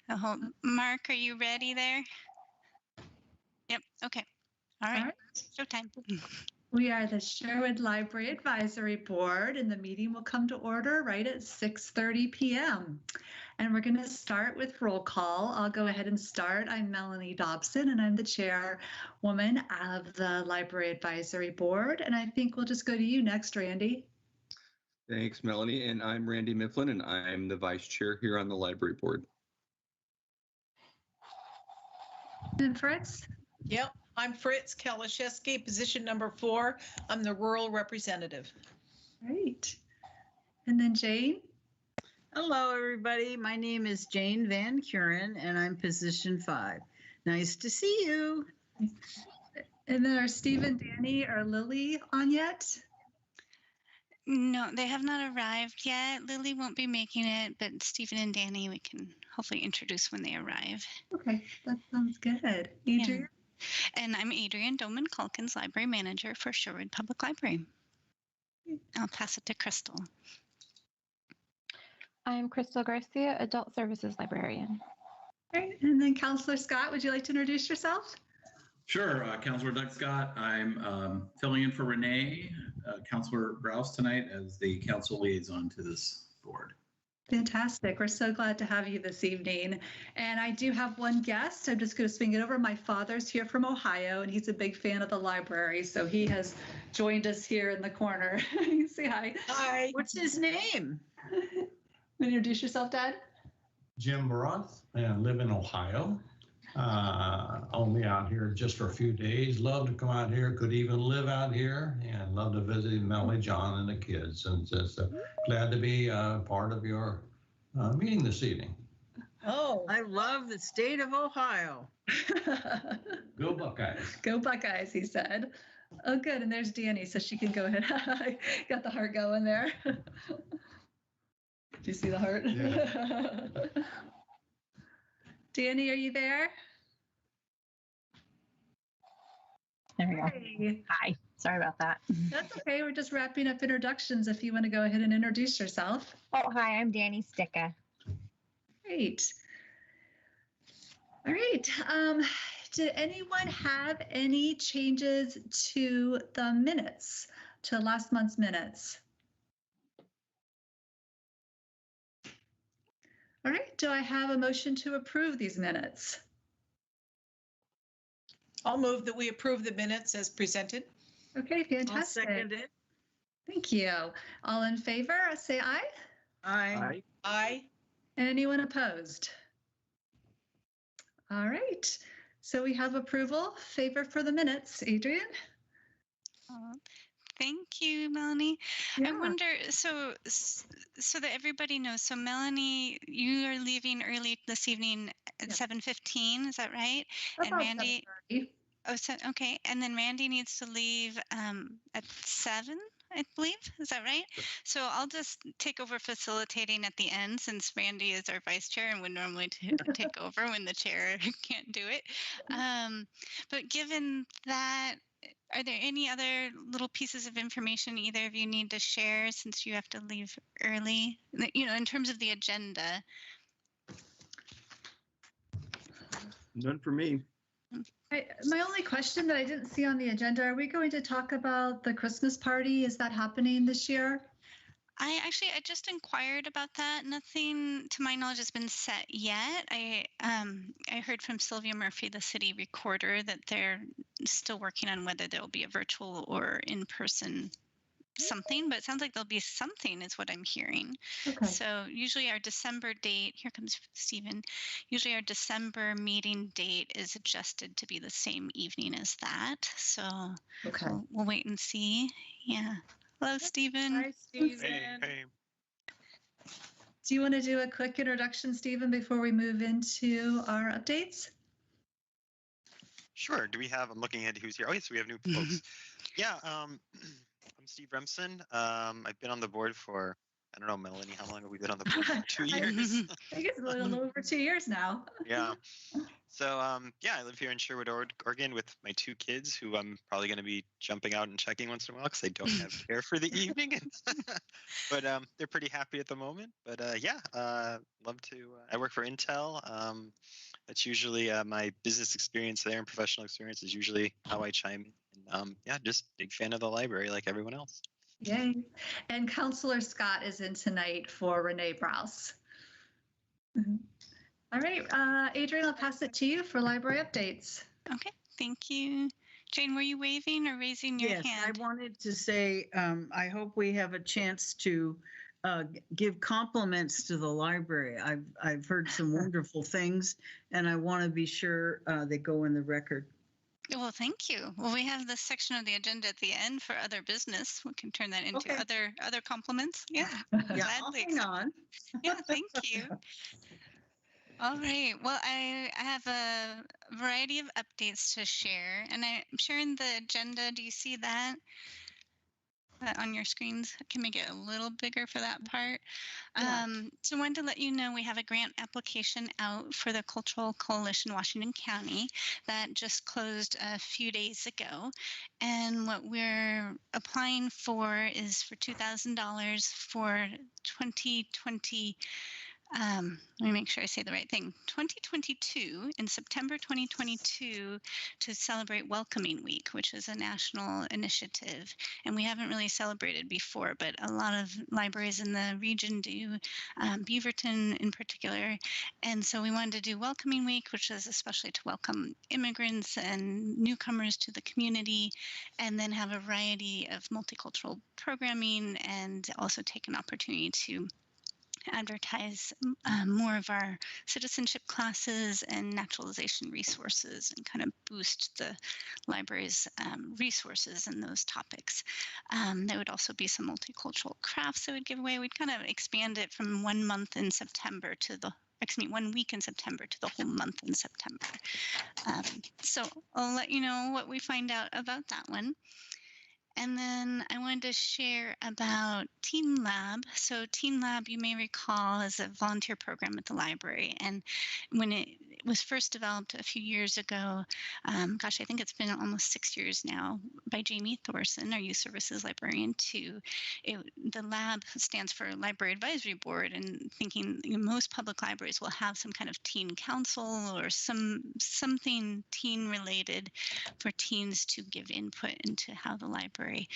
Mark, are you ready there? Yep. Okay. All right. Showtime. We are the Sherwood Library Advisory Board, and the meeting will come to order right at 6:30 p.m. And we're going to start with roll call. I'll go ahead and start. I'm Melanie Dobson, and I'm the chairwoman of the Library Advisory Board. And I think we'll just go to you next, Randy. Thanks, Melanie. And I'm Randy Mifflin, and I'm the vice chair here on the library board. And Fritz? Yep, I'm Fritz Kalashewski, position number 4. I'm the rural representative. Great. And then Jane? Hello, everybody. My name is Jane Van Kuren, and I'm position 5. Nice to see you. And then are Steve and Danny or Lily on yet? No, they have not arrived yet. Lily won't be making it, but Stephen and Danny we can hopefully introduce when they arrive. Okay, that sounds good. Adrian? Yeah. And I'm Adrian Doman-Calkins, Library Manager for Sherwood Public Library. I'll pass it to Crystal. I'm Crystal Garcia, Adult Services Librarian. Great. And then Counselor Scott, would you like to introduce yourself? Sure, Counselor Doug Scott. I'm filling in for Renee, Counselor Grouse tonight as the council liaison to this board. Fantastic. We're so glad to have you this evening. And I do have one guest. I'm just going to swing it over. My father's here from Ohio, and he's a big fan of the library. So he has joined us here in the corner. You say hi. Hi. What's his name? Introduce yourself, Dad. Jim Baroth, and I live in Ohio. Only out here just for a few days. Love to come out here, could even live out here, and love to visit Melanie, John, and the kids. And just glad to be part of your meeting this evening. Oh, I love the state of Ohio. Go Buckeyes. Go Buckeyes, he said. Oh, good. And there's Danny, so she can go ahead. Got the heart going there. Do you see the heart? Yeah. Danny, are you there? There we go. Hey. Hi. Sorry about that. That's okay. We're just wrapping up introductions if you want to go ahead and introduce yourself. Oh, hi. I'm Danny Sticka. Great. All right. Did anyone have any changes to the minutes, to last month's minutes? All right. Do I have a motion to approve these minutes? I'll move that we approve the minutes as presented. Okay, fantastic. I'll second it. Thank you. All in favor, say aye. Aye. Aye. And anyone opposed? All right. So we have approval, favor for the minutes. Adrian? Thank you, Melanie. Yeah. I wonder, so that everybody knows, so Melanie, you are leaving early this evening at 7:15, is that right? That's and about Randy, 7:30. okay. And then Randy needs to leave at 7, I believe. Is that right? So I'll just take over facilitating at the end since Randy is our vice chair and would normally take over when the chair can't do it. But given that, are there any other little pieces of information either of you need to share since you have to leave early, you know, in terms of the agenda? None for me. My only question that I didn't see on the agenda, are we going to talk about the Christmas party? Is that happening this year? I just inquired about that. Nothing to my knowledge has been set yet. I heard from Sylvia Murphy, the city recorder, that they're still working on whether there will be a virtual or in-person something, but it sounds like there'll be something is what I'm hearing. Okay. So usually our December date, here comes Stephen, usually our December meeting date is adjusted to be the same evening as that. So Okay. we'll wait and see. Yeah. Hello, Stephen. Hi, Stephen. Hey. Do you want to do a quick introduction, Stephen, before we move into our updates? Sure. I'm looking at who's here. Oh, yes, we have new folks. Yeah, I'm Steve Remsen. I've been on the board for, I don't know, Melanie, how long have we been on the board? 2 years? I guess a little over 2 years now. Yeah. So yeah, I live here in Sherwood, Oregon, with my 2 kids, who I'm probably going to be jumping out and checking once in a while because I don't have care for the evening. But they're pretty happy at the moment. But yeah, love to. I work for Intel. That's usually my business experience there and professional experience is usually how I chime in. And yeah, just big fan of the library like everyone else. Yay. And Counselor Scott is in tonight for Renee Browse. All right, Adrian, I'll pass it to you for library updates. Okay, thank you. Jane, were you waving or raising your Yes, hand? I wanted to say, I hope we have a chance to give compliments to the library. I've heard some wonderful things, and I want to be sure they go in the record. Well, thank you. Well, we have this section of the agenda at the end for other business. We can turn that into Okay. other compliments. Yeah, Yeah, I'll gladly hang on. Yeah, thank you. All right. Well, I have a variety of updates to share, and I'm sharing the agenda. Do you see that on your screens? I can make it a little bigger for that part. Yeah. So I wanted to let you know we have a grant application out for the Cultural Coalition Washington County that just closed a few days ago. And what we're applying for is for $2,000 for 2020. Let me make sure I say the right thing. 2022, in September 2022, to celebrate Welcoming Week, which is a national initiative. And we haven't really celebrated before, but a lot of libraries in the region do, Beaverton in particular. And so we wanted to do Welcoming Week, which is especially to welcome immigrants and newcomers to the community, and then have a variety of multicultural programming and also take an opportunity to advertise more of our citizenship classes and naturalization resources and kind of boost the library's resources in those topics. There would also be some multicultural crafts that would give away. We'd kind of expand it from 1 month in September to the 1 week in September to the whole month in September. So I'll let you know what we find out about that one. And then I wanted to share about Teen Lab. So Teen Lab, you may recall, is a volunteer program at the library. And when it was first developed a few years ago, gosh, I think it's been almost 6 years now, by Jamie Thorson, our youth services librarian too. The lab stands for Library Advisory Board, and thinking most public libraries will have some kind of teen council or something teen related for teens to give input into how the library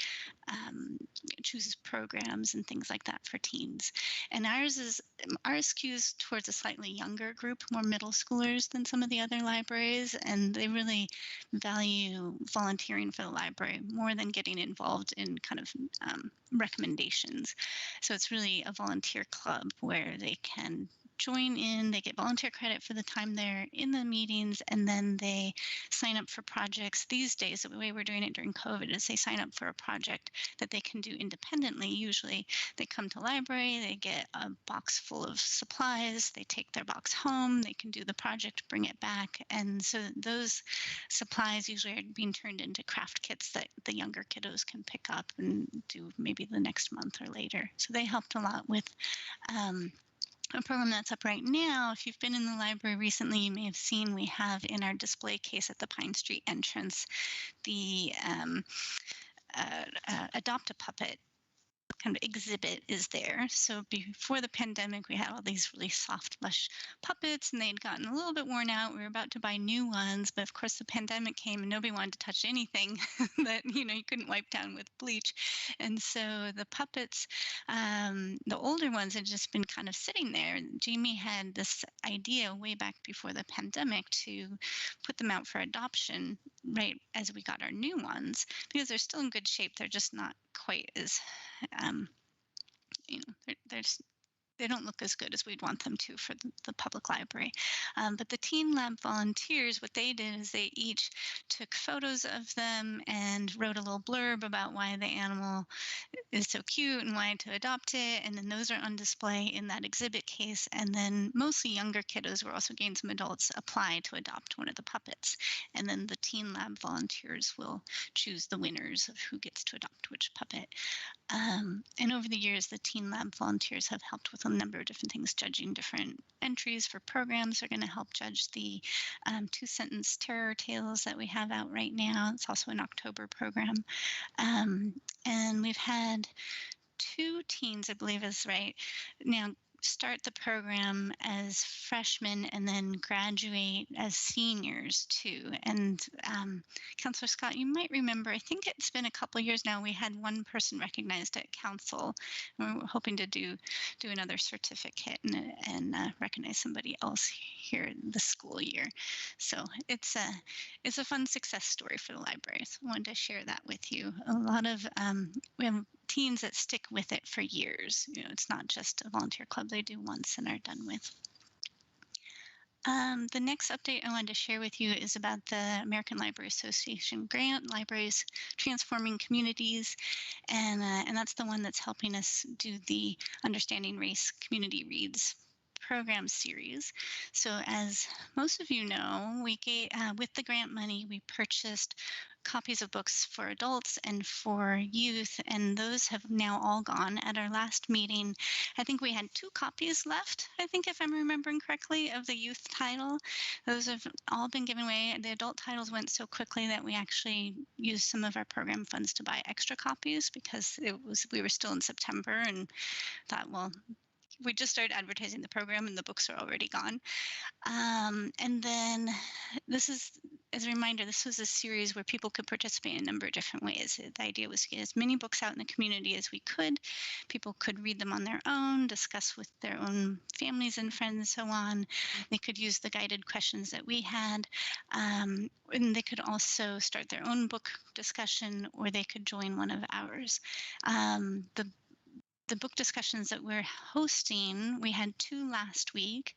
chooses programs and things like that for teens. And ours skews towards a slightly younger group, more middle schoolers than some of the other libraries, and they really value volunteering for the library more than getting involved in kind of recommendations. So it's really a volunteer club where they can join in, they get volunteer credit for the time they're in the meetings, and then they sign up for projects. These days, the way we're doing it during COVID is they sign up for a project that they can do independently. Usually they come to library, they get a box full of supplies, they take their box home, they can do the project, bring it back. And so those supplies usually are being turned into craft kits that the younger kiddos can pick up and do maybe the next month or later. So they helped a lot with a program that's up right now. If you've been in the library recently, you may have seen we have in our display case at the Pine Street entrance the Adopt a Puppet kind of exhibit is there. So before the pandemic, we had all these really soft, lush puppets, and they'd gotten a little bit worn out. We were about to buy new ones, but of course the pandemic came and nobody wanted to touch anything that you couldn't wipe down with bleach. And so the puppets, the older ones, had just been kind of sitting there. Jamie had this idea way back before the pandemic to put them out for adoption right as we got our new ones, because they're still in good shape. They're just not quite as they don't look as good as we'd want them to for the public library. But the Teen Lab volunteers, what they did is they each took photos of them and wrote a little blurb about why the animal is so cute and why to adopt it. And then those are on display in that exhibit case. And then mostly younger kiddos, we're also getting some adults apply to adopt one of the puppets. And then the Teen Lab volunteers will choose the winners of who gets to adopt which puppet. And over the years, the Teen Lab volunteers have helped with a number of different things, judging different entries for programs. Are going to help judge the 2-sentence terror tales that we have out right now. It's also an October program. And we've had 2 teens, I believe is right, now start the program as freshmen and then graduate as seniors too. And Councillor Scott, you might remember, I think it's been a couple years now, we had one person recognized at council, and we're hoping to do another certificate and recognize somebody else here this school year. So it's a fun success story for the library. So I wanted to share that with you. A lot of we have teens that stick with it for years. You know, it's not just a volunteer club they do once and are done with. The next update I wanted to share with you is about the American Library Association grant, Libraries Transforming Communities, and that's the one that's helping us do the Understanding Race Community Reads program series. So as most of you know, we with the grant money, we purchased copies of books for adults and for youth, and those have now all gone. At our last meeting, I think we had 2 copies left, I think, if I'm remembering correctly, of the youth title. Those have all been given away. The adult titles went so quickly that we actually used some of our program funds to buy extra copies because we were still in September and thought, well, we just started advertising the program and the books are already gone. And then this is, as a reminder, this was a series where people could participate in a number of different ways. The idea was to get as many books out in the community as we could. People could read them on their own, discuss with their own families and friends, and so on. They could use the guided questions that we had. And they could also start their own book discussion, or they could join one of ours. The book discussions that we're hosting, we had 2 last week,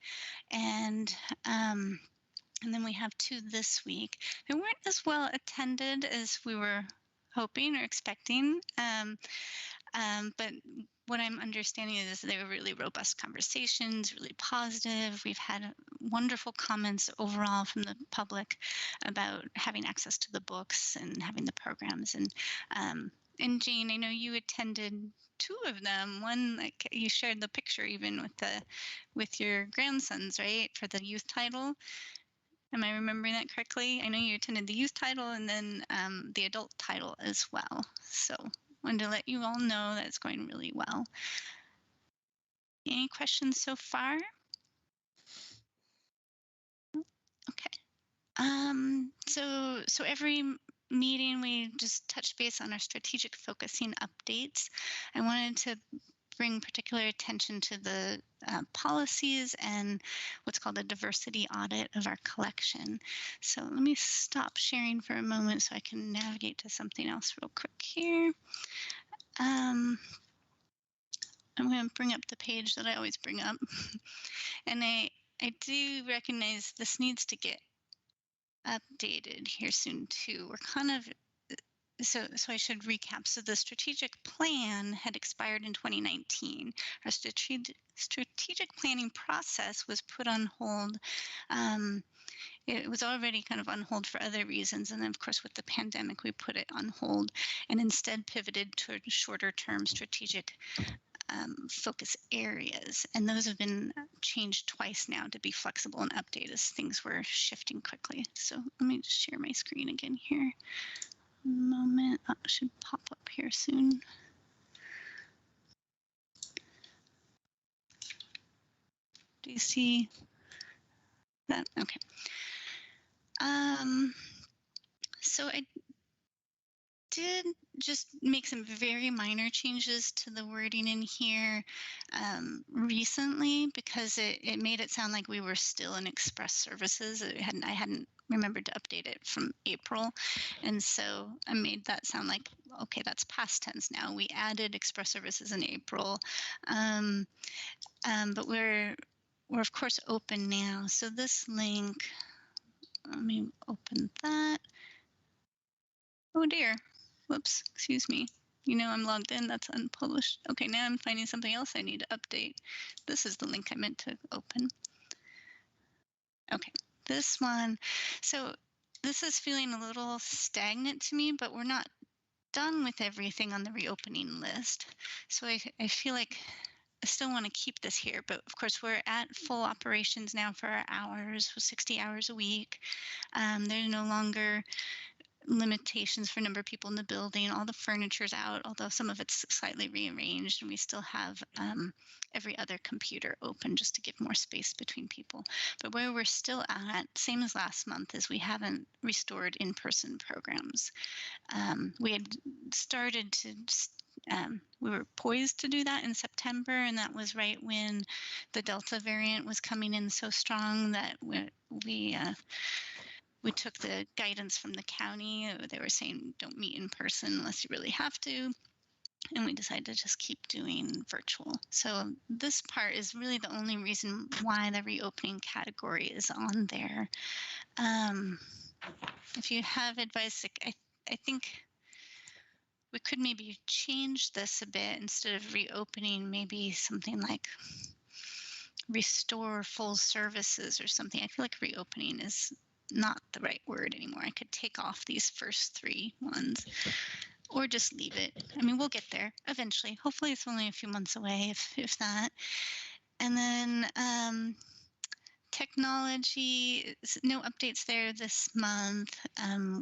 and then we have 2 this week. They weren't as well attended as we were hoping or expecting, but what I'm understanding is they were really robust conversations, really positive. We've had wonderful comments overall from the public about having access to the books and having the programs. And Jane, I know you attended 2 of them. One, like you shared the picture even with your grandsons, right, for the youth title. Am I remembering that correctly? I know you attended the youth title and then the adult title as well. So wanted to let you all know that it's going really well. Any questions so far? Okay. So every meeting we just touch base on our strategic focusing updates. I wanted to bring particular attention to the policies and what's called a diversity audit of our collection. So let me stop sharing for a moment so I can navigate to something else real quick here. I'm going to bring up the page that I always bring up. And I do recognize this needs to get updated here soon too. We're kind of, so I should recap. So the strategic plan had expired in 2019. Our strategic planning process was put on hold. It was already kind of on hold for other reasons. And then of course with the pandemic, we put it on hold and instead pivoted to shorter term strategic focus areas. And those have been changed twice now to be flexible and update as things were shifting quickly. So let me just share my screen again here. Moment, oh, it should pop up here soon. Do you see that? Okay. So I did just make some very minor changes to the wording in here recently because it made it sound like we were still in express services. I hadn't remembered to update it from April, and so I made that sound like, okay, that's past tense now. We added express services in April, but we're of course open now. So this link, let me open that. Oh dear. Whoops, excuse me. You know, I'm logged in, that's unpublished. Okay, now I'm finding something else I need to update. This is the link I meant to open. Okay, this one. So this is feeling a little stagnant to me, but we're not done with everything on the reopening list. So I feel like still want to keep this here, but of course we're at full operations now for our hours, 60 hours a week. There's no longer limitations for number of people in the building. All the furniture's out, although some of it's slightly rearranged, and we still have every other computer open just to give more space between people. But where we're still at, same as last month, is we haven't restored in-person programs. We had started to we were poised to do that in September, and that was right when the Delta variant was coming in so strong that we took the guidance from the county. They were saying don't meet in person unless you really have to. And we decided to just keep doing virtual. So this part is really the only reason why the reopening category is on there. If you have advice, I think we could maybe change this a bit. Instead of reopening, maybe something like restore full services or something. I feel like reopening is not the right word anymore. I could take off these first three ones or just leave it. I mean, we'll get there eventually. Hopefully it's only a few months away, if that. And then technology, no updates there this month.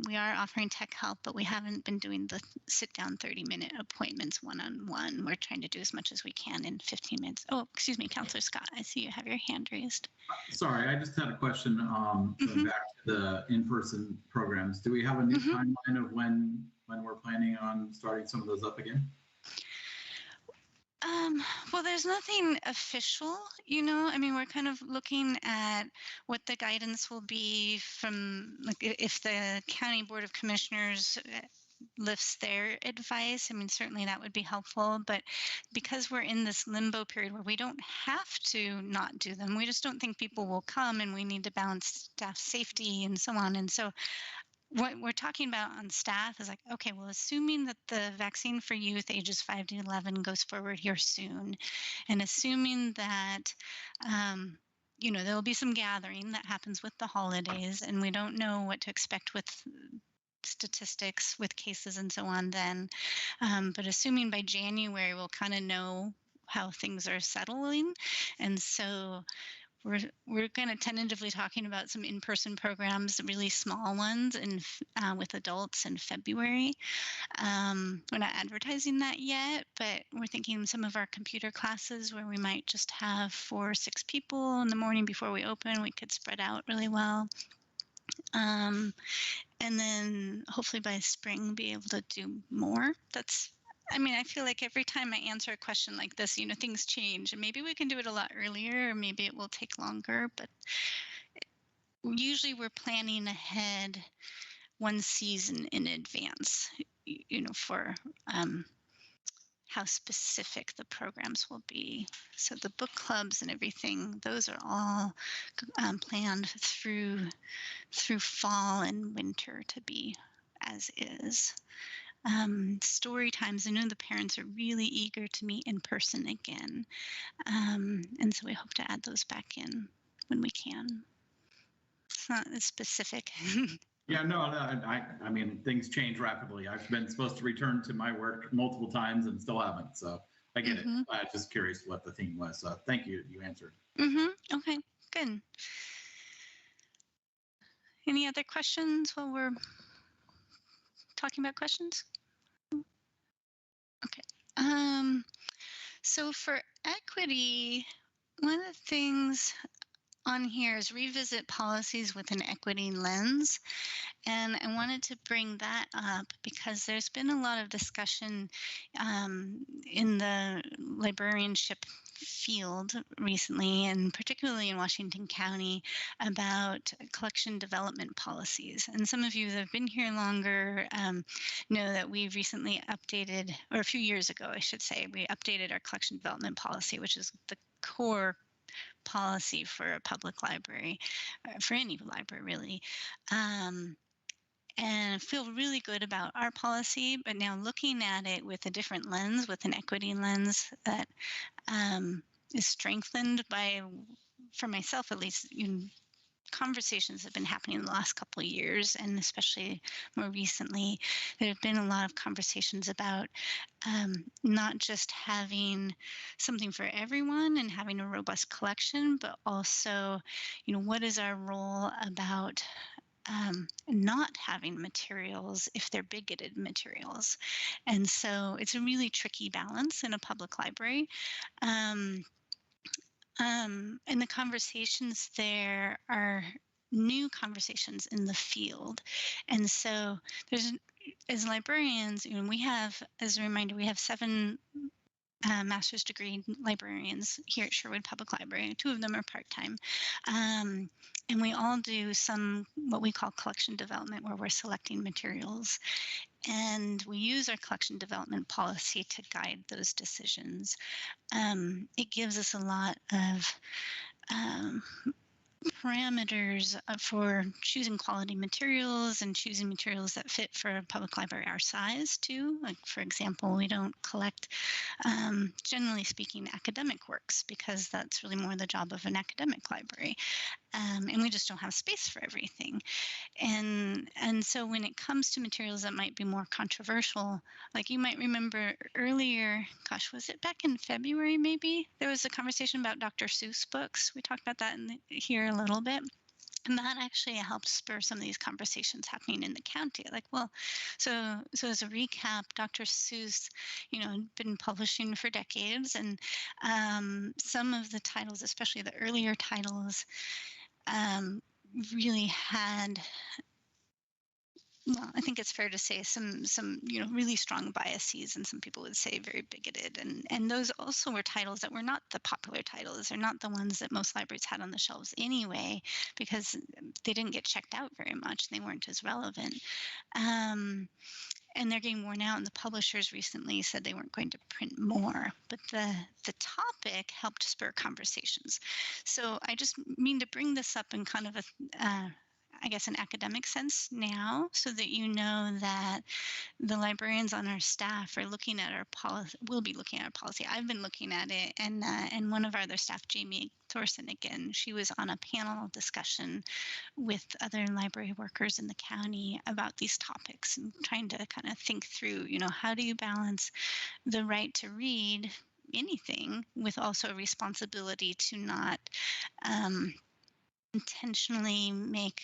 We are offering tech help, but we haven't been doing the sit-down 30-minute appointments one-on-one. We're trying to do as much as we can in 15 minutes. Oh, excuse me, Councillor Scott, I see you have your hand raised. Sorry, I just had a question going back to the in-person programs. Do we have a new timeline of when we're planning on starting some of those up again? Well, there's nothing official, I mean, we're kind of looking at what the guidance will be from, like, if the County Board of Commissioners lifts their advice. I mean, certainly that would be helpful, but because we're in this limbo period where we don't have to not do them, we just don't think people will come, and we need to balance staff safety and so on. And so what we're talking about on staff is like, okay, well, assuming that the vaccine for youth ages 5 to 11 goes forward here soon, and assuming that, there'll be some gathering that happens with the holidays, and we don't know what to expect with statistics with cases and so on then. But assuming by January, we'll kind of know how things are settling. And so we're kind of tentatively talking about some in-person programs, really small ones, and with adults in February. We're not advertising that yet, but we're thinking some of our computer classes where we might just have 4 or 6 people in the morning before we open, we could spread out really well. And then hopefully by spring be able to do more. I feel like every time I answer a question like this, things change, and maybe we can do it a lot earlier, or maybe it will take longer, but usually we're planning ahead one season in advance, for how specific the programs will be. So the book clubs and everything, those are all planned through fall and winter to be as is. Story times, I know the parents are really eager to meet in person again. And so we hope to add those back in when we can. It's not as specific. Yeah, no, I mean, things change rapidly. I've been supposed to return to my work multiple times and still haven't. So I get it. I'm just curious what the theme was. So thank you. You answered. Okay, good. Any other questions while we're talking about questions? Okay. So for equity, one of the things on here is revisit policies with an equity lens. And I wanted to bring that up because there's been a lot of discussion in the librarianship field recently, and particularly in Washington County, about collection development policies. And some of you that have been here longer know that we recently updated, or a few years ago, I should say, we updated our collection development policy, which is the core policy for a public library, for any library really. And I feel really good about our policy, but now looking at it with a different lens, with an equity lens that is strengthened by, for myself at least, conversations have been happening in the last couple of years, and especially more recently, there have been a lot of conversations about not just having something for everyone and having a robust collection, but also, what is our role about not having materials if they're bigoted materials. And so it's a really tricky balance in a public library. And the conversations there are new conversations in the field. And so as librarians, we have, as a reminder, we have 7 master's degree librarians here at Sherwood Public Library. 2 of them are part-time. And we all do what we call collection development, where we're selecting materials. And we use our collection development policy to guide those decisions. It gives us a lot of parameters for choosing quality materials and choosing materials that fit for a public library our size too. Like, for example, we don't collect, generally speaking, academic works, because that's really more the job of an academic library. And we just don't have space for everything. And so when it comes to materials that might be more controversial, like you might remember earlier, gosh, was it back in February maybe? There was a conversation about Dr. Seuss books. We talked about that here a little bit. And that actually helped spur some of these conversations happening in the county. Like, well, so as a recap, Dr. Seuss, had been publishing for decades, and some of the titles, especially the earlier titles, really had, well, I think it's fair to say some really strong biases, and some people would say very bigoted. And those also were titles that were not the popular titles. They're not the ones that most libraries had on the shelves anyway, because they didn't get checked out very much. They weren't as relevant. And they're getting worn out, and the publishers recently said they weren't going to print more. But the topic helped spur conversations. So I just mean to bring this up in kind of I guess an academic sense now, so that that the librarians on our staff are looking at our policy, will be looking at our policy. I've been looking at it, and one of our other staff, Jamie Thorson, again, she was on a panel discussion with other library workers in the county about these topics, and trying to kind of think through, how do you balance the right to read anything with also a responsibility to not intentionally make,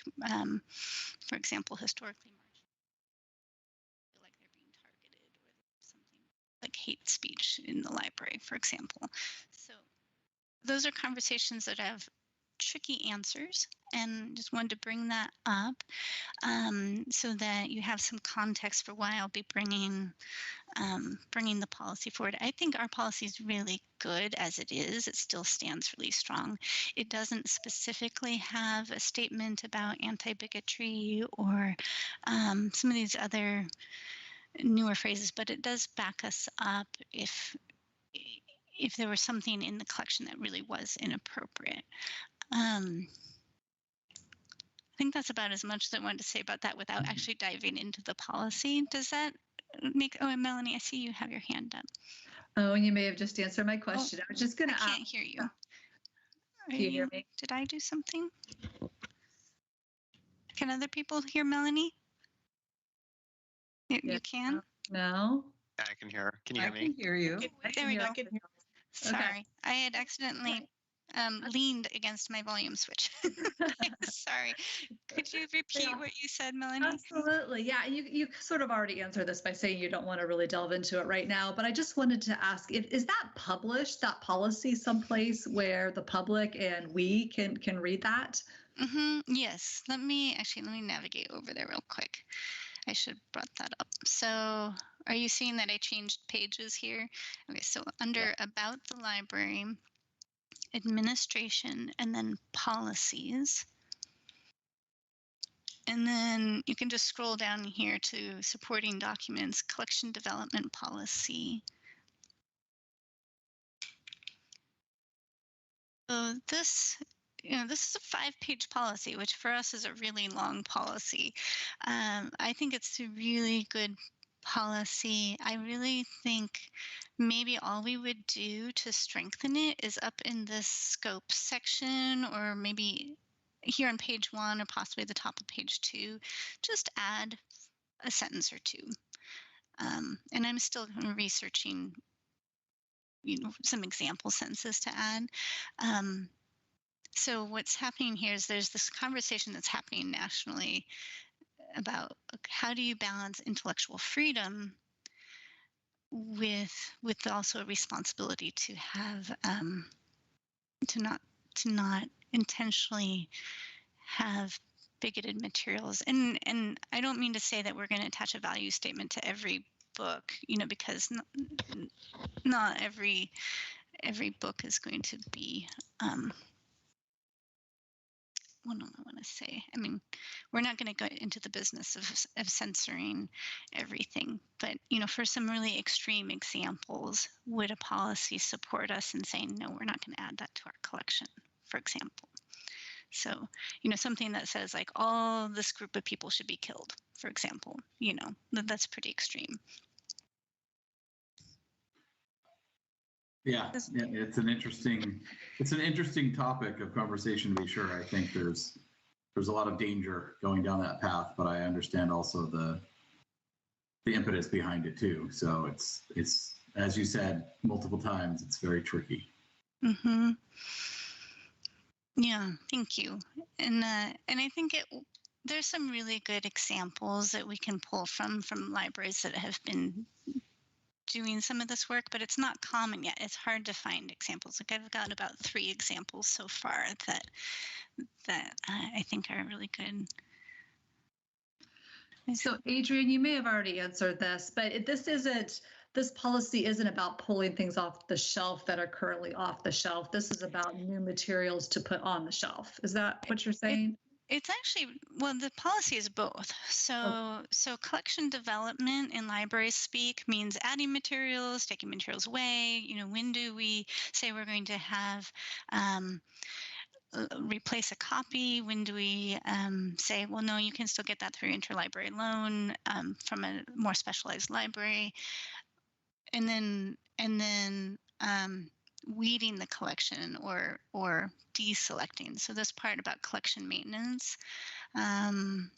for example, historically feel like they're being targeted, or something like hate speech in the library, for example. So those are conversations that have tricky answers, and just wanted to bring that up so that you have some context for why I'll be bringing the policy forward. I think our policy is really good as it is. It still stands really strong. It doesn't specifically have a statement about anti-bigotry or some of these other newer phrases, but it does back us up if there was something in the collection that really was inappropriate. I think that's about as much as I wanted to say about that without actually diving into the policy. Does that make, and Melanie, I see you have your hand up. Oh, and you may have just answered my question. I was just going to ask. I can't hear you. Can you hear me? Did I do something? Can other people hear Melanie? You can? No. Yeah, I can hear her. Can you hear me? I can hear you. There we go. I can hear. Sorry, Okay. I had accidentally leaned against my volume switch. Sorry. Could you repeat what you said, Melanie? Absolutely. Yeah, you sort of already answered this by saying you don't want to really delve into it right now, but I just wanted to ask, is that published, that policy, someplace where the public and we can read that? Yes. Let me navigate over there real quick. I should have brought that up. So are you seeing that I changed pages here? Okay, so under About the Library, Administration, and then Policies. And then you can just scroll down here to Supporting Documents, Collection Development Policy. So this is a 5-page policy, which for us is a really long policy. I think it's a really good policy. I really think maybe all we would do to strengthen it is up in this scope section, or maybe here on page 1 or possibly the top of page 2, just add a sentence or two. And I'm still researching, some example sentences to add. So what's happening here is there's this conversation that's happening nationally about how do you balance intellectual freedom with also a responsibility to have to not intentionally have bigoted materials. And I don't mean to say that we're going to attach a value statement to every book, because not every book is going to be what do I want to say? I mean, we're not going to go into the business of censoring everything, but for some really extreme examples, would a policy support us in saying, no, we're not going to add that to our collection, for example? So, something that says like all this group of people should be killed, for example, that's pretty extreme. Yeah, it's an interesting topic of conversation to be sure. I think there's a lot of danger going down that path, but I understand also the impetus behind it too. So it's as you said multiple times, it's very tricky. Mm-hmm. Yeah, thank you. And I think there's some really good examples that we can pull from libraries that have been doing some of this work, but it's not common yet. It's hard to find examples. Like I've got about 3 examples so far that I think are really good. So Adrian, you may have already answered this, but this policy isn't about pulling things off the shelf that are currently off the shelf. This is about new materials to put on the shelf. Is that what you're saying? It's actually, well, the policy is both. So collection development in library speak means adding materials, taking materials away. When do we say we're going to have replace a copy? When do we say, well, no, you can still get that through interlibrary loan from a more specialized library? And then weeding the collection or deselecting. So this part about collection maintenance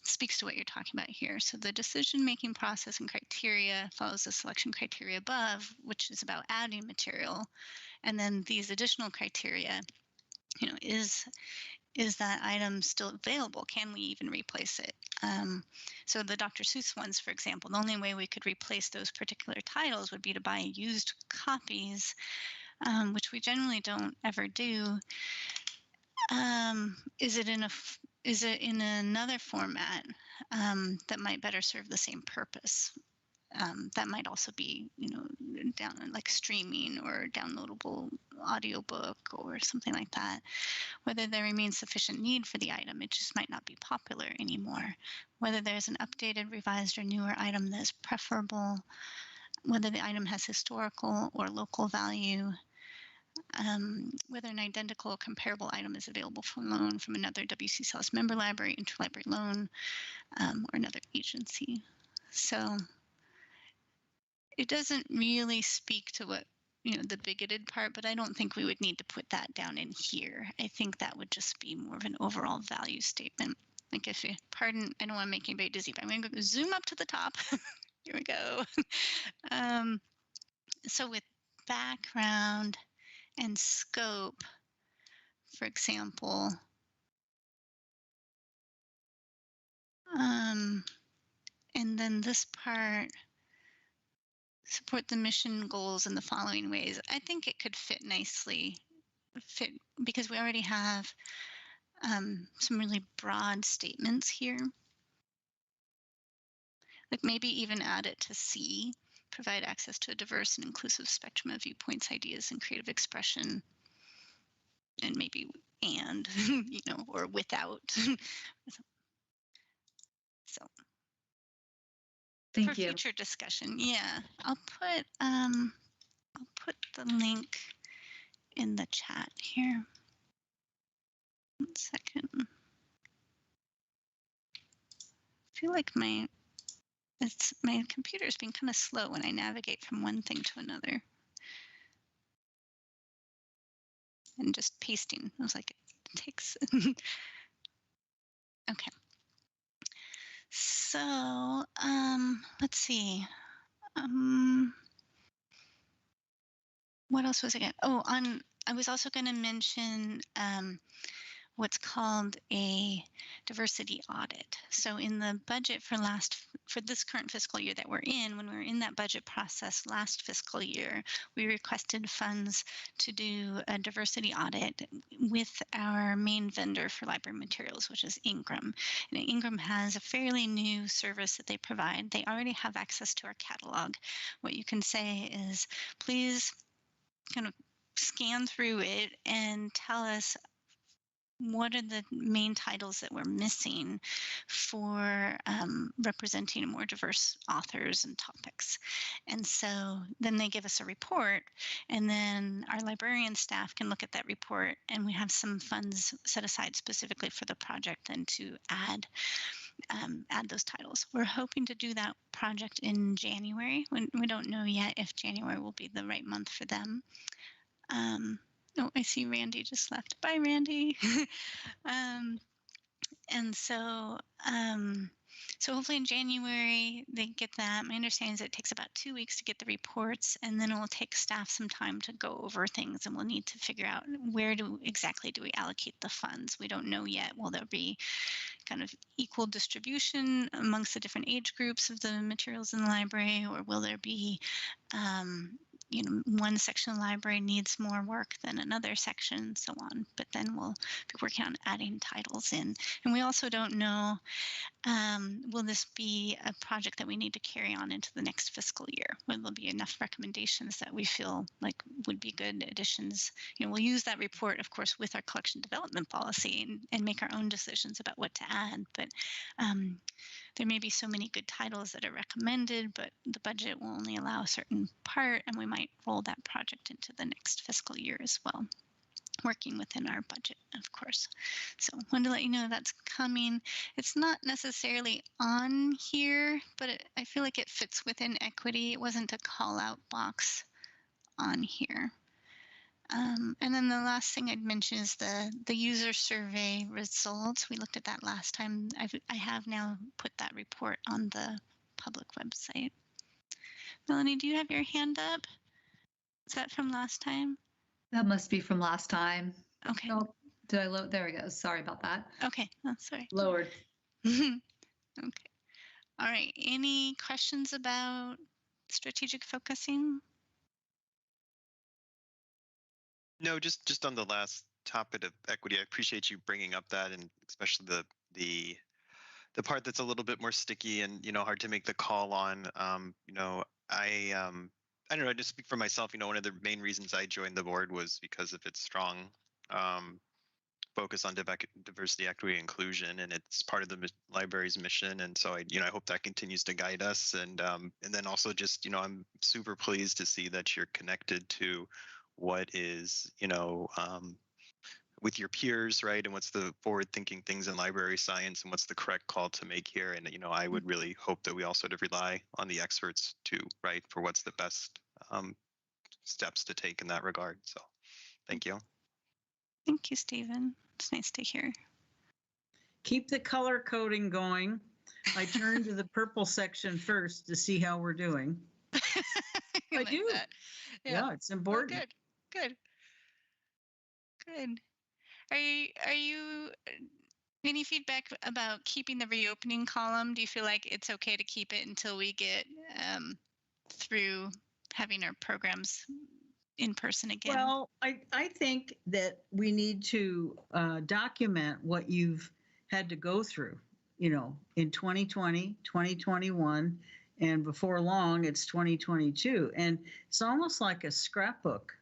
speaks to what you're talking about here. So the decision-making process and criteria follows the selection criteria above, which is about adding material. And then these additional criteria, is that item still available? Can we even replace it? So the Dr. Seuss ones, for example, the only way we could replace those particular titles would be to buy used copies, which we generally don't ever do. Is it in another format that might better serve the same purpose? That might also be, down like streaming or downloadable audiobook or something like that. Whether there remains sufficient need for the item, it just might not be popular anymore. Whether there's an updated, revised, or newer item that is preferable. Whether the item has historical or local value. Whether an identical or comparable item is available for loan from another WCCLS member library, interlibrary loan, or another agency. So it doesn't really speak to what, the bigoted part, but I don't think we would need to put that down in here. I think that would just be more of an overall value statement. Like if you, pardon, I don't want to make anybody dizzy, but I'm going to go zoom up to the top. Here we go. So with background and scope, for example, and then this part, support the mission goals in the following ways. I think it could fit nicely, because we already have some really broad statements here. Like maybe even add it to C, provide access to a diverse and inclusive spectrum of viewpoints, ideas, and creative expression. And maybe or without. So Thank for you. future discussion, yeah, I'll put the link in the chat here. 1 second. I feel like my computer's been kind of slow when I navigate from one thing to another. And just pasting, I was like, it takes So, let's see. Um, what else was I going? Oh, I was also going to mention what's called a diversity audit. So in the budget for this current fiscal year that we're in, when we were in that budget process last fiscal year, we requested funds to do a diversity audit with our main vendor for library materials, which is Ingram. And Ingram has a fairly new service that they provide. They already have access to our catalog. What you can say is, please kind of scan through it and tell us what are the main titles that we're missing for representing more diverse authors and topics. And so then they give us a report, and then our librarian staff can look at that report, and we have some funds set aside specifically for the project and to add those titles. We're hoping to do that project in January. We don't know yet if January will be the right month for them. Oh, I see Randy just left. Bye, Randy. And so, so hopefully in January they get that. My understanding is it takes about 2 weeks to get the reports, and then it will take staff some time to go over things, and we'll need to figure out where exactly do we allocate the funds. We don't know yet. Will there be kind of equal distribution amongst the different age groups of the materials in the library, or will there be one section of the library needs more work than another section, so on. But then we'll be working on adding titles in. And we also don't know, will this be a project that we need to carry on into the next fiscal year? Will there be enough recommendations that we feel like would be good additions? We'll use that report, of course, with our collection development policy and make our own decisions about what to add. But there may be so many good titles that are recommended, but the budget will only allow a certain part, and we might roll that project into the next fiscal year as well, working within our budget, of course. So wanted to let you know that's coming. It's not necessarily on here, but I feel like it fits within equity. It wasn't a call out box on here. And then the last thing I'd mention is the user survey results. We looked at that last time. I have now put that report on the public website. Melanie, do you have your hand up? Is that from last time? That must be from last time. Okay. Oh, did I load? There we go. Sorry about that. Okay. Oh, sorry. Lowered. Okay. All right. Any questions about strategic focusing? No, just on the last topic of equity, I appreciate you bringing up that, and especially the part that's a little bit more sticky and hard to make the call on. I don't know. Just speak for myself. One of the main reasons I joined the board was because of its strong focus on diversity, equity, inclusion, and it's part of the library's mission. And so I hope that continues to guide us. And then also just I'm super pleased to see that you're connected to what is with your peers, right? And what's the forward-thinking things in library science, and what's the correct call to make here? And I would really hope that we all sort of rely on the experts too, right, for what's the best steps to take in that regard. So, thank you. Thank you, Stephen. It's nice to hear. Keep the color coding going. I turned to the purple section first to see how we're doing. I do. That. Yeah, it's important. Oh, good. Are you any feedback about keeping the reopening column? Do you feel like it's okay to keep it until we get through having our programs in person again? Well, I think that we need to document what you've had to go through, in 2020, 2021, and before long, it's 2022. And it's almost like a scrapbook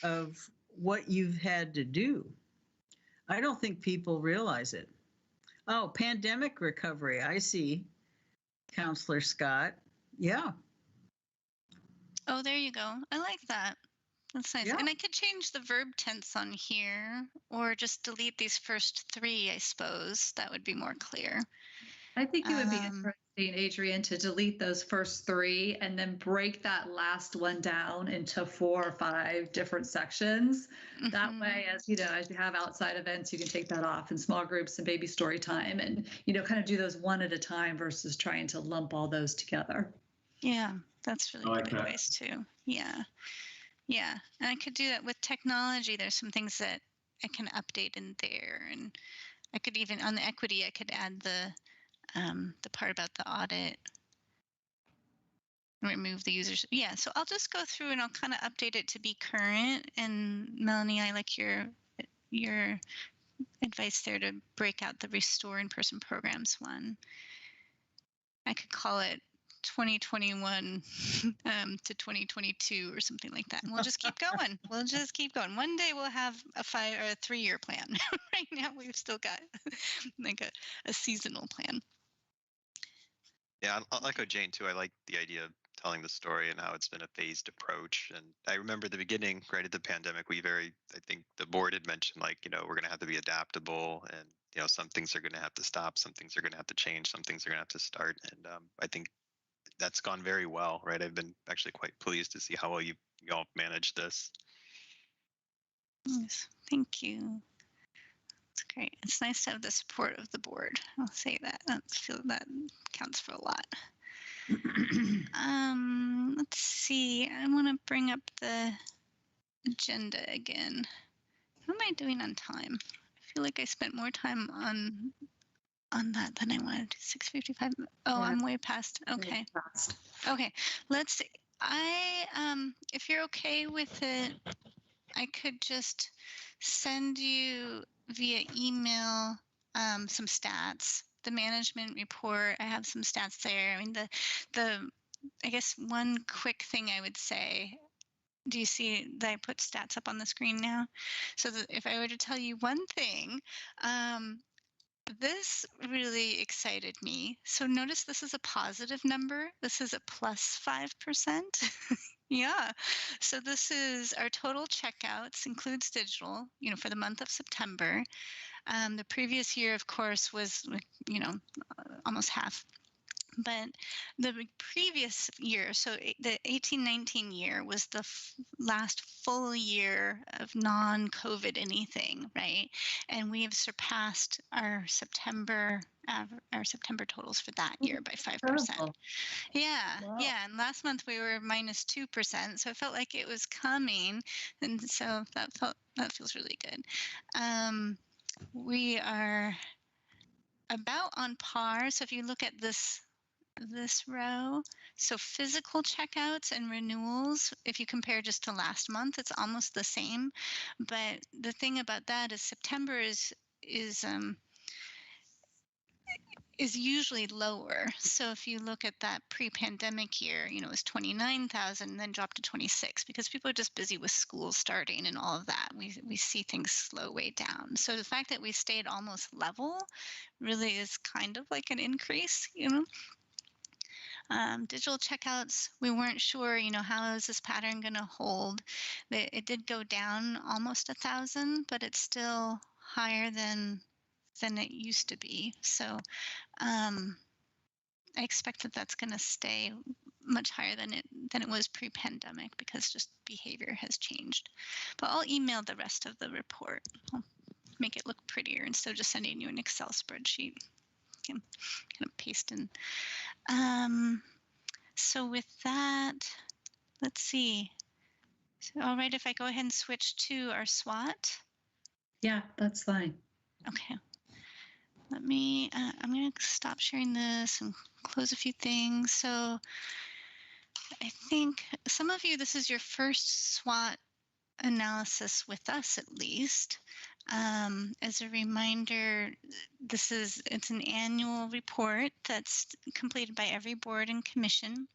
of what you've had to do. I don't think people realize it. Oh, pandemic recovery. I see, Counselor Scott. Yeah. Oh, there you go. I like that. That's nice. Yeah. And I could change the verb tense on here, or just delete these first three, I suppose. That would be more clear. I think it would be Um, interesting, Adrian, to delete those first three and then break that last one down into 4 or 5 different sections. That mhm. way, as you know, as you have outside events, you can take that off in small groups and baby story time and, kind of do those one at a time versus trying to lump all those together. Yeah, that's really I like good that. advice too. Yeah. Yeah. And I could do that with technology. There's some things that I can update in there. And I could even, on the equity, I could add the part about the audit, remove the users. Yeah. So I'll just go through and I'll kind of update it to be current. And Melanie, I like your advice there to break out the restore in-person programs one. I could call it 2021 to 2022 or something like that. And we'll just keep going. We'll just keep going. One day we'll have a 5 or a 3-year plan. Right now we've still got like a seasonal plan. Yeah, I'll echo Jane too. I like the idea of telling the story and how it's been a phased approach. And I remember the beginning, right at the pandemic, I think the board had mentioned like, we're going to have to be adaptable and, some things are going to have to stop, some things are going to have to change, some things are going to have to start. And I think that's gone very well, right? I've been actually quite pleased to see how well you all managed this. Yes, thank you. It's great. It's nice to have the support of the board. I'll say that. I feel that counts for a lot. Let's see. I want to bring up the agenda again. How am I doing on time? I feel like I spent more time on that than I wanted to. 6:55. Oh, Yeah. I'm way past. Okay. Okay. Let's see. If you're okay with it, I could just send you via email some stats. The management report, I have some stats there. I mean, I guess one quick thing I would say, do you see that I put stats up on the screen now? So that if I were to tell you one thing, this really excited me. So notice this is a positive number. This is a plus 5%. Yeah. So this is our total checkouts, includes digital, for the month of September. The previous year, of course, was, almost half. But the previous year, so the 18-19 year was the last full year of non-COVID anything, right? And we have surpassed our September totals for that year by 5%. Incredible. Yeah, Wow. yeah. And last month we were minus 2%, so it felt like it was coming, and so that feels really good. We are about on par. So if you look at this row, so physical checkouts and renewals, if you compare just to last month, it's almost the same. But the thing about that is September is usually lower. So if you look at that pre-pandemic year, it was 29,000, then dropped to 26 because people are just busy with school starting and all of that. We see things slow way down. So the fact that we stayed almost level really is kind of like an increase, Digital checkouts, we weren't sure, how is this pattern going to hold? It did go down almost 1,000, but it's still higher than it used to be. So I expect that that's going to stay much higher than it was pre-pandemic because just behavior has changed. But I'll email the rest of the report. I'll make it look prettier instead of just sending you an Excel spreadsheet. You can kind of paste in. So with that, let's see. So, all right, if I go ahead and switch to our SWOT. Yeah, that's fine. Okay. I'm going to stop sharing this and close a few things. So I think some of you, this is your first SWOT analysis with us at least. As a reminder, it's an annual report that's completed by every board and commission,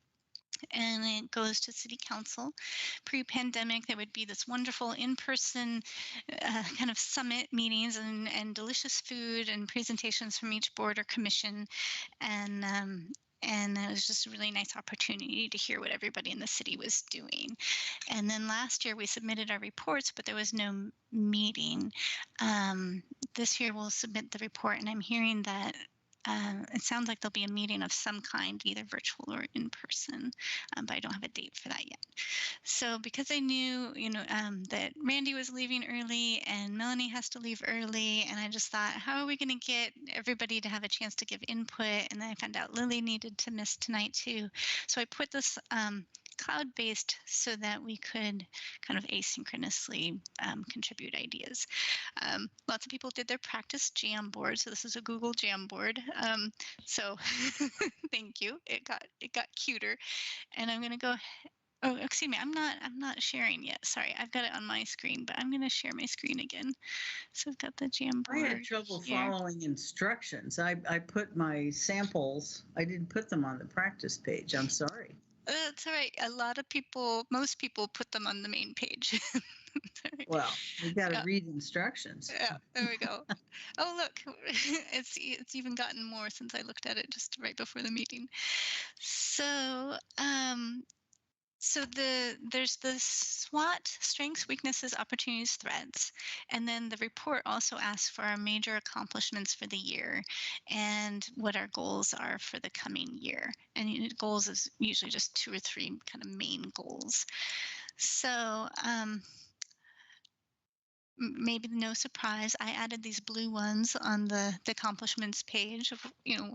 and it goes to city council. Pre-pandemic, there would be this wonderful in-person kind of summit meetings and delicious food and presentations from each board or commission, and it was just a really nice opportunity to hear what everybody in the city was doing. And then last year we submitted our reports, but there was no meeting. This year we'll submit the report, and I'm hearing that it sounds like there'll be a meeting of some kind, either virtual or in person, but I don't have a date for that yet. So because I knew, that Randy was leaving early and Melanie has to leave early, and I just thought, how are we going to get everybody to have a chance to give input? And then I found out Lily needed to miss tonight too. So I put this cloud-based so that we could kind of asynchronously contribute ideas. Lots of people did their practice Jamboard, so this is a Google Jamboard. So thank you. It got cuter, and I'm gonna go. Oh, excuse me. I'm not sharing yet. Sorry, I've got it on my screen, but I'm gonna share my screen again. So I've got the Jamboard. I had trouble here. following instructions. I put my samples, I didn't put them on the practice page. I'm sorry. That's all right. Most people put them on the main page. Well, we got to read instructions. Yeah, there we go. Oh, look, it's even gotten more since I looked at it just right before the meeting. So, there's the SWOT, strengths, weaknesses, opportunities, threats, and then the report also asks for our major accomplishments for the year and what our goals are for the coming year. And goals is usually just 2 or 3 kind of main goals. So maybe no surprise, I added these blue ones on the accomplishments page of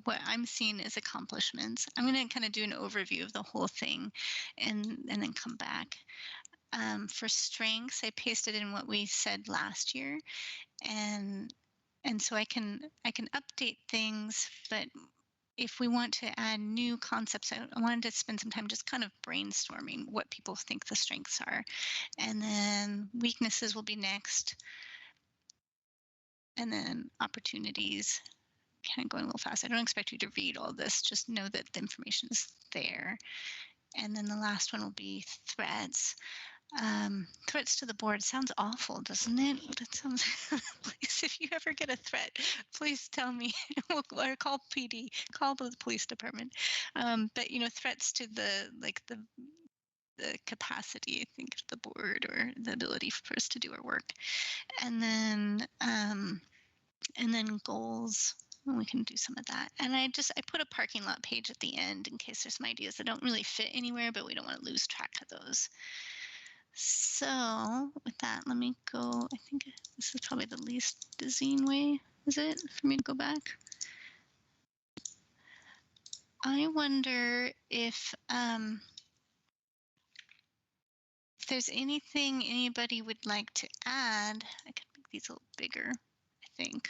what I'm seeing as accomplishments. I'm going to kind of do an overview of the whole thing and then come back. For strengths, I pasted in what we said last year, and so I can update things, but if we want to add new concepts, I wanted to spend some time just kind of brainstorming what people think the strengths are. And then weaknesses will be next. And then opportunities, kind of going a little fast. I don't expect you to read all this, just know that the information is there. And then the last one will be threats. Threats to the board sounds awful, doesn't it? That sounds. Please, if you ever get a threat, please tell me. Or call PD, call the police department. But threats to the capacity, I think, of the board or the ability for us to do our work, and then goals. We can do some of that. And I put a parking lot page at the end in case there's some ideas that don't really fit anywhere, but we don't want to lose track of those. So with that, let me go. I think this is probably the least dizzying way, is it, for me to go back? I wonder if there's anything anybody would like to add. I can make these a little bigger, I think,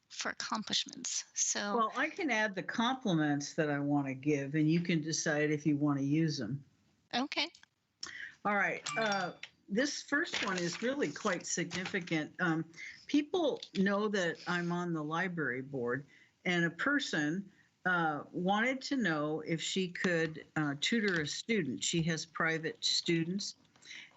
for accomplishments. So, well, I can add the compliments that I want to give, and you can decide if you want to use them. Okay. All right. This first one is really quite significant. People know that I'm on the library board, and a person wanted to know if she could tutor a student. She has private students.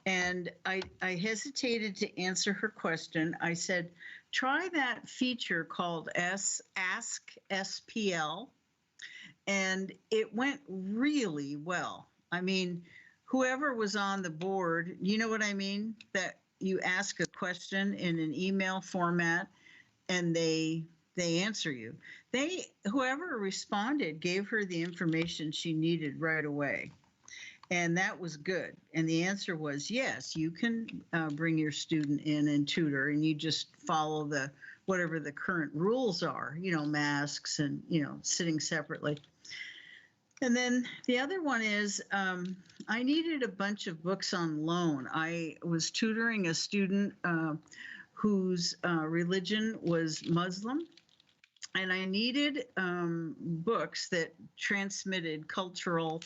And I hesitated to answer her question. I said, try that feature called Ask SPL. And it went really well. I mean, whoever was on the board, you know what I mean? That you ask a question in an email format and they answer you. Whoever responded gave her the information she needed right away. And that was good. And the answer was yes, you can bring your student in and tutor, and you just follow whatever the current rules are, masks and, sitting separately. And then the other one is I needed a bunch of books on loan. I was tutoring a student whose religion was Muslim, and I needed books that transmitted cultural,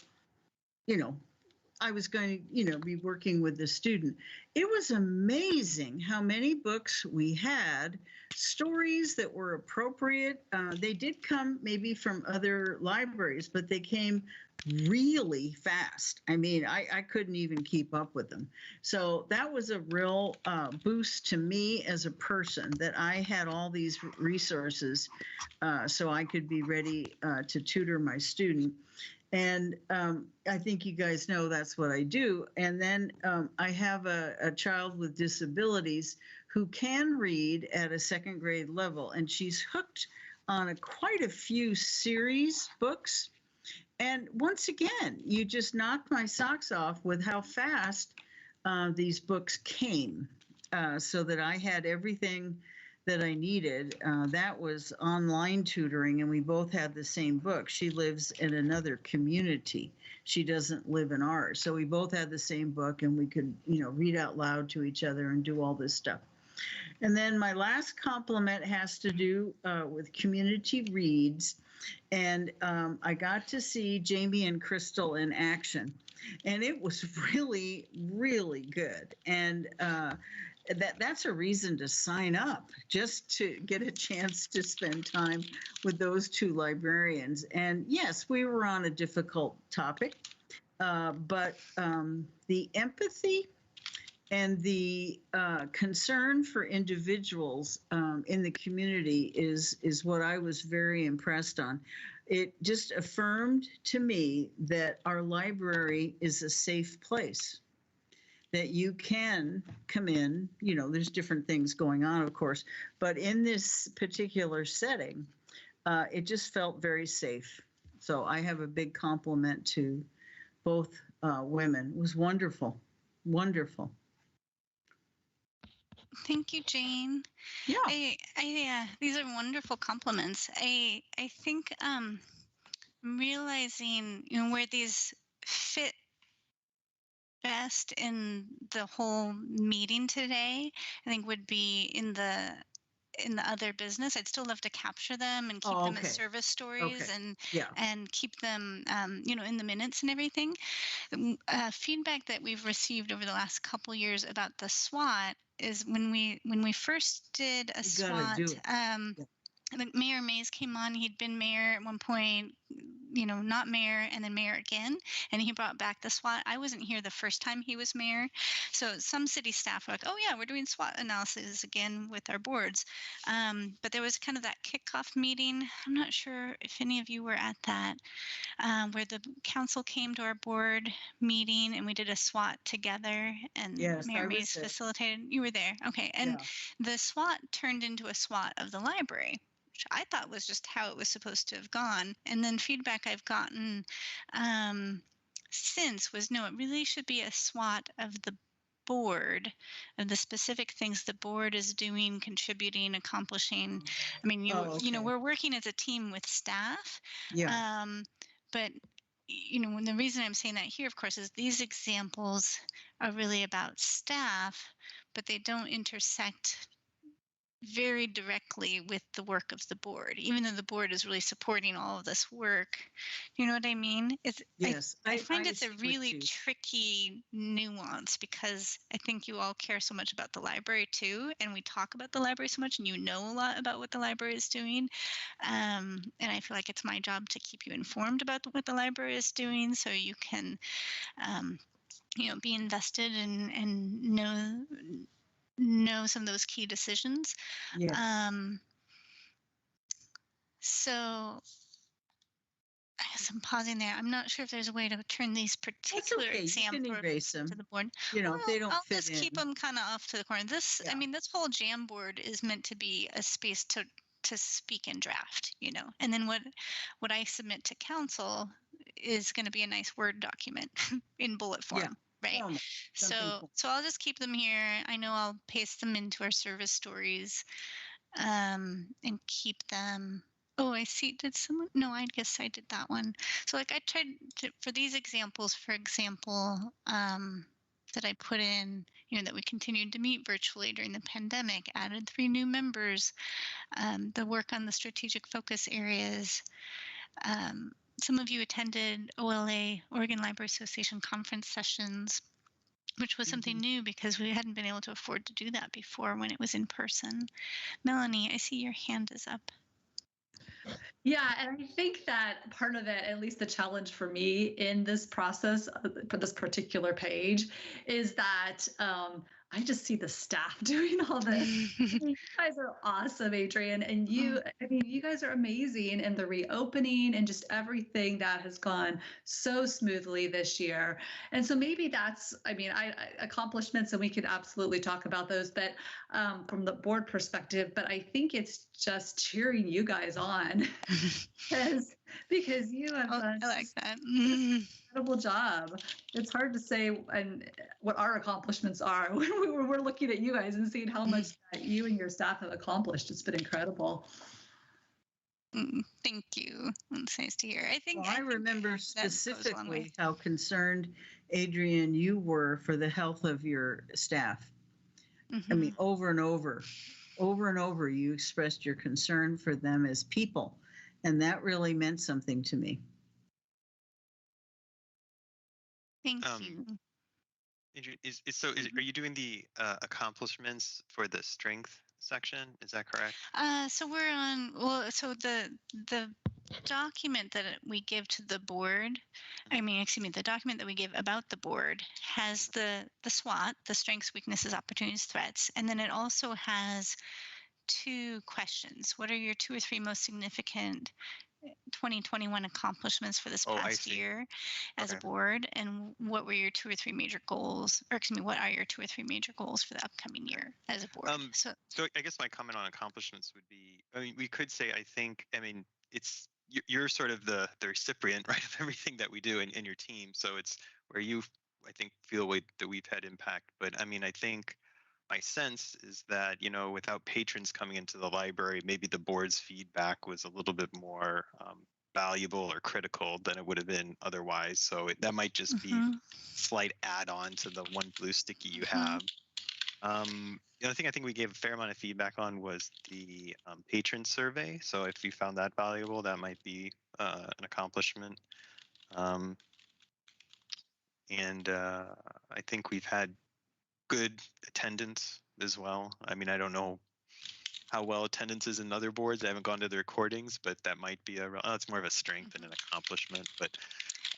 I was going to, be working with the student. It was amazing how many books we had, stories that were appropriate. They did come maybe from other libraries, but they came really fast. I mean, I couldn't even keep up with them. So that was a real boost to me as a person, that I had all these resources so I could be ready to tutor my student. And I think you guys know that's what I do. And then I have a child with disabilities who can read at a second grade level, and she's hooked on quite a few series books. And once again, you just knocked my socks off with how fast these books came, so that I had everything that I needed. That was online tutoring, and we both had the same book. She lives in another community. She doesn't live in ours. So we both had the same book, and we could, read out loud to each other and do all this stuff. And then my last compliment has to do with community reads. And I got to see Jamie and Crystal in action. And it was really, really good. And that's a reason to sign up, just to get a chance to spend time with those two librarians. And yes, we were on a difficult topic, but the empathy and the concern for individuals in the community is what I was very impressed on. It just affirmed to me that our library is a safe place, that you can come in. There's different things going on, of course, but in this particular setting, it just felt very safe. So I have a big compliment to both women. It was wonderful, wonderful. Thank you, Jane. Yeah. These are wonderful compliments. I think realizing where these fit best in the whole meeting today, I think would be in the other business. I'd still love to capture them and keep them as service stories and keep them in the minutes and everything. Feedback that we've received over the last couple years about the SWOT is when we first did a SWOT, I think Mayor Mays came on. He'd been mayor at one point, not mayor, and then mayor again. And he brought back the SWOT. I wasn't here the first time he was mayor. So some city staff were like, oh, yeah, we're doing SWOT analysis again with our boards. But there was kind of that kickoff meeting. I'm not sure if any of you were at that, where the council came to our board meeting and we did a SWOT together, and Mayor Mays facilitated. You were there. Okay. And the SWOT turned into a SWOT of the library, which I thought was just how it was supposed to have gone. And then feedback I've gotten since was, no, it really should be a SWOT of the board, of the specific things the board is doing, contributing, accomplishing. I mean, we're working as a team with staff. Yeah. But and the reason I'm saying that here, of course, is these examples are really about staff, but they don't intersect very directly with the work of the board, even though the board is really supporting all of this work. You know what I mean? Yes. I find it's a really tricky nuance, because I think you all care so much about the library too, and we talk about the library so much, and a lot about what the library is doing. And I feel like it's my job to keep you informed about what the library is doing, so you can, be invested and know some of those key decisions. Yes. So I guess I'm pausing there. I'm not sure if there's a way to turn these particular examples to the board. If they don't I'll fit just in. Keep them kind of off to the corner. This whole jam board is meant to be a space to speak and draft, and then what I submit to council is going to be a nice Word document in bullet form. Yeah. Right. So I'll just keep them here. I know I'll paste them into our service stories, and keep them. Oh, I see. Did someone? No, I guess I did that one. So I tried to, for these examples, for example, that I put in, that we continued to meet virtually during the pandemic, added 3 new members, the work on the strategic focus areas. Some of you attended OLA, Oregon Library Association conference sessions, which was something new because we hadn't been able to afford to do that before when it was in person. Melanie, I see your hand is up. Yeah, and I think that part of it, at least the challenge for me in this process, for this particular page, is that I just see the staff doing all this. You guys are awesome, Adrian. And I mean, you guys are amazing in the reopening and just everything that has gone so smoothly this year. And so maybe that's, I mean, accomplishments, and we could absolutely talk about those, but from the board perspective, but I think it's just cheering you guys on because you have done I like that. incredible job. It's hard to say and what our accomplishments are when we're looking at you guys and seeing how much that you and your staff have accomplished. It's been incredible. Thank you. It's nice to hear. I remember that goes a long way. specifically how concerned, Adrian, you were for the health of your staff. I mean, over and over, you expressed your concern for them as people. And that really meant something to me. Thank you. Adrian, are you doing the accomplishments for the strength section? Is that correct? So we're on, so the document that we give to the board, the document that we give about the board has the SWOT, the strengths, weaknesses, opportunities, threats, and then it also has 2 questions. What are your 2 or 3 most significant 2021 accomplishments for this past year as a board, and what were your 2 or 3 major goals, or excuse me, what are your 2 or 3 major goals for the upcoming year as a board? So I guess my comment on accomplishments would be, we could say, it's you're sort of the recipient, right, of everything that we do in your team. So it's where you, I think, feel that we've had impact. But I think my sense is that, without patrons coming into the library, maybe the board's feedback was a little bit more valuable or critical than it would have been otherwise. So that might just be a slight add-on to the one blue sticky you have. The other thing I think we gave a fair amount of feedback on was the patron survey. So if you found that valuable, that might be an accomplishment. And I think we've had good attendance as well. I don't know how well attendance is in other boards. I haven't gone to the recordings, but that might be it's more of a strength than an accomplishment. But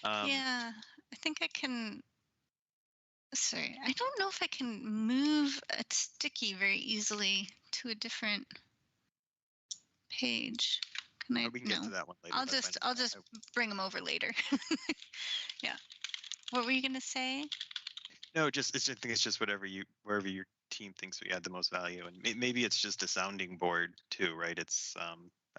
yeah, I think I can. Sorry, I don't know if I can move a sticky very easily to a different page. Can I? We can get to that one later. I'll just bring them over later. Yeah. What were you gonna say? No, I think it's just wherever your team thinks we add the most value, and maybe it's just a sounding board too, right? It's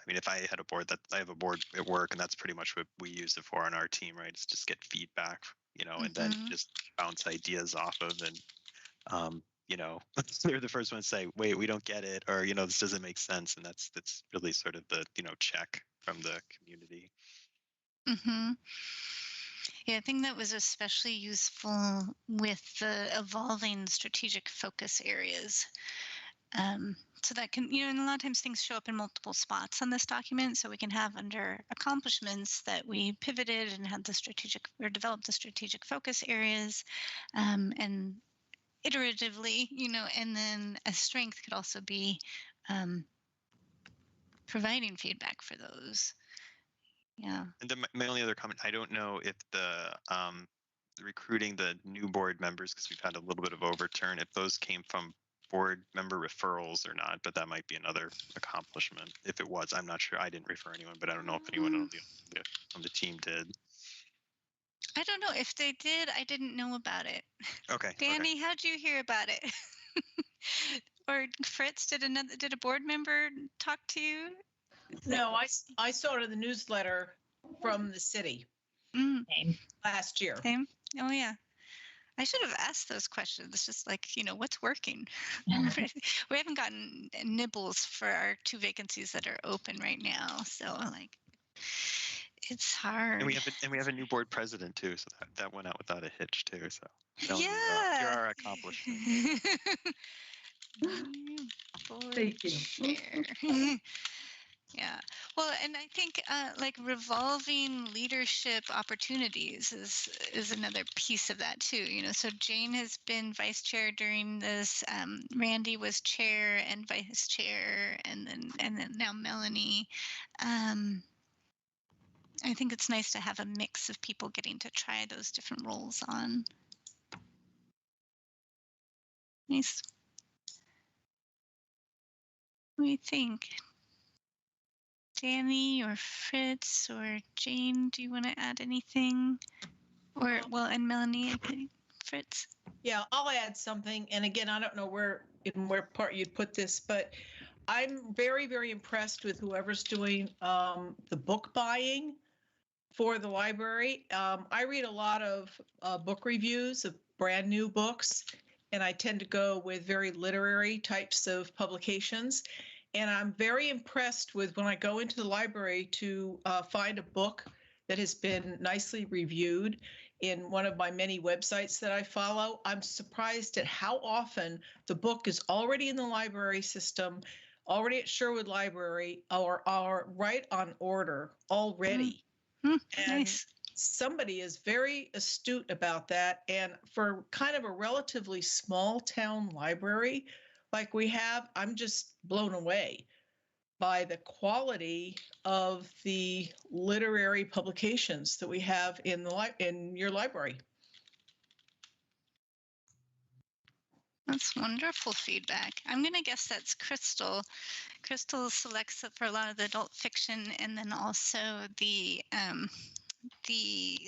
if I had a board I have a board at work, and that's pretty much what we use it for on our team, right? It's just get feedback, and then just bounce ideas off of, and they're the first one to say, wait, we don't get it, or this doesn't make sense, and that's really sort of the check from the community. Yeah, I think that was especially useful with the evolving strategic focus areas. So that can, and a lot of times things show up in multiple spots on this document. So we can have under accomplishments that we pivoted and had developed the strategic focus areas, and iteratively, and then a strength could also be providing feedback for those. Yeah. And then my only other comment, I don't know if the recruiting the new board members, because we've had a little bit of overturn, if those came from board member referrals or not, but that might be another accomplishment. If it was, I'm not sure. I didn't refer anyone, but I don't know if anyone on the team did. I don't know if they did. I didn't know about it. Okay. Danny, how'd you hear about it? Or Fritz, did a board member talk to you? No, I saw it in the newsletter from the city last year. Same. Oh yeah. I should have asked those questions. It's just like, what's working? We haven't gotten nibbles for our 2 vacancies that are open right now. So it's hard. And we have a new board president too, so that went out without a hitch too. So yeah, you're our accomplishment. Thank you. Yeah. Well, and I think revolving leadership opportunities is another piece of that too. So Jane has been vice chair during this. Randy was chair and vice chair, and then now Melanie. I think it's nice to have a mix of people getting to try those different roles on. Nice. What do you think? Danny or Fritz or Jane, do you want to add anything? Or, well, and Melanie, I think. Fritz? Yeah, I'll add something. And again, I don't know where part you'd put this, but I'm very, very impressed with whoever's doing the book buying for the library. I read a lot of book reviews of brand new books, and I tend to go with very literary types of publications. And I'm very impressed with when I go into the library to find a book that has been nicely reviewed in one of my many websites that I follow. I'm surprised at how often the book is already in the library system, already at Sherwood Library, or right on order already. And Nice. somebody is very astute about that. And for kind of a relatively small town library like we have, I'm just blown away by the quality of the literary publications that we have in your library. That's wonderful feedback. I'm going to guess that's Crystal. Crystal selects it for a lot of the adult fiction, and then also the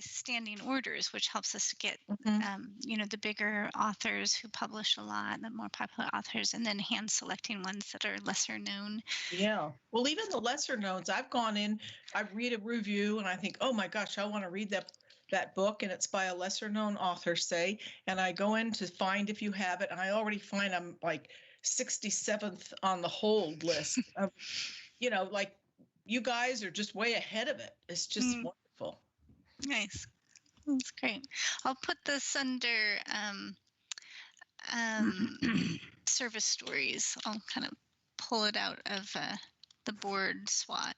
standing orders, which helps us get, the bigger authors who publish a lot, the more popular authors, and then hand selecting ones that are lesser known. Yeah. Well, even the lesser knowns, I've gone in, I read a review and I think, oh my gosh, I want to read that book, and it's by a lesser known author, say, and I go in to find if you have it, and I already find I'm like 67th on the hold list of, like you guys are just way ahead of it. It's just wonderful. Nice. That's great. I'll put this under service stories. I'll kind of pull it out of the board SWAT.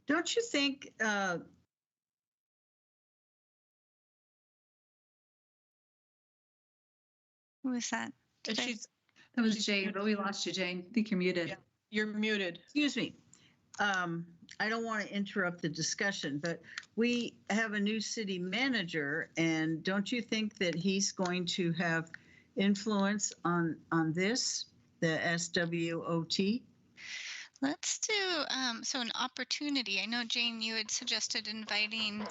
Don't you think Who is that? That was Jane, but we lost you, Jane. I think you're muted. Yeah, you're muted. Excuse me. I don't want to interrupt the discussion, but we have a new city manager, and don't you think that he's going to have influence on this, the SWOT? Let's do so an opportunity. I know, Jane, you had suggested inviting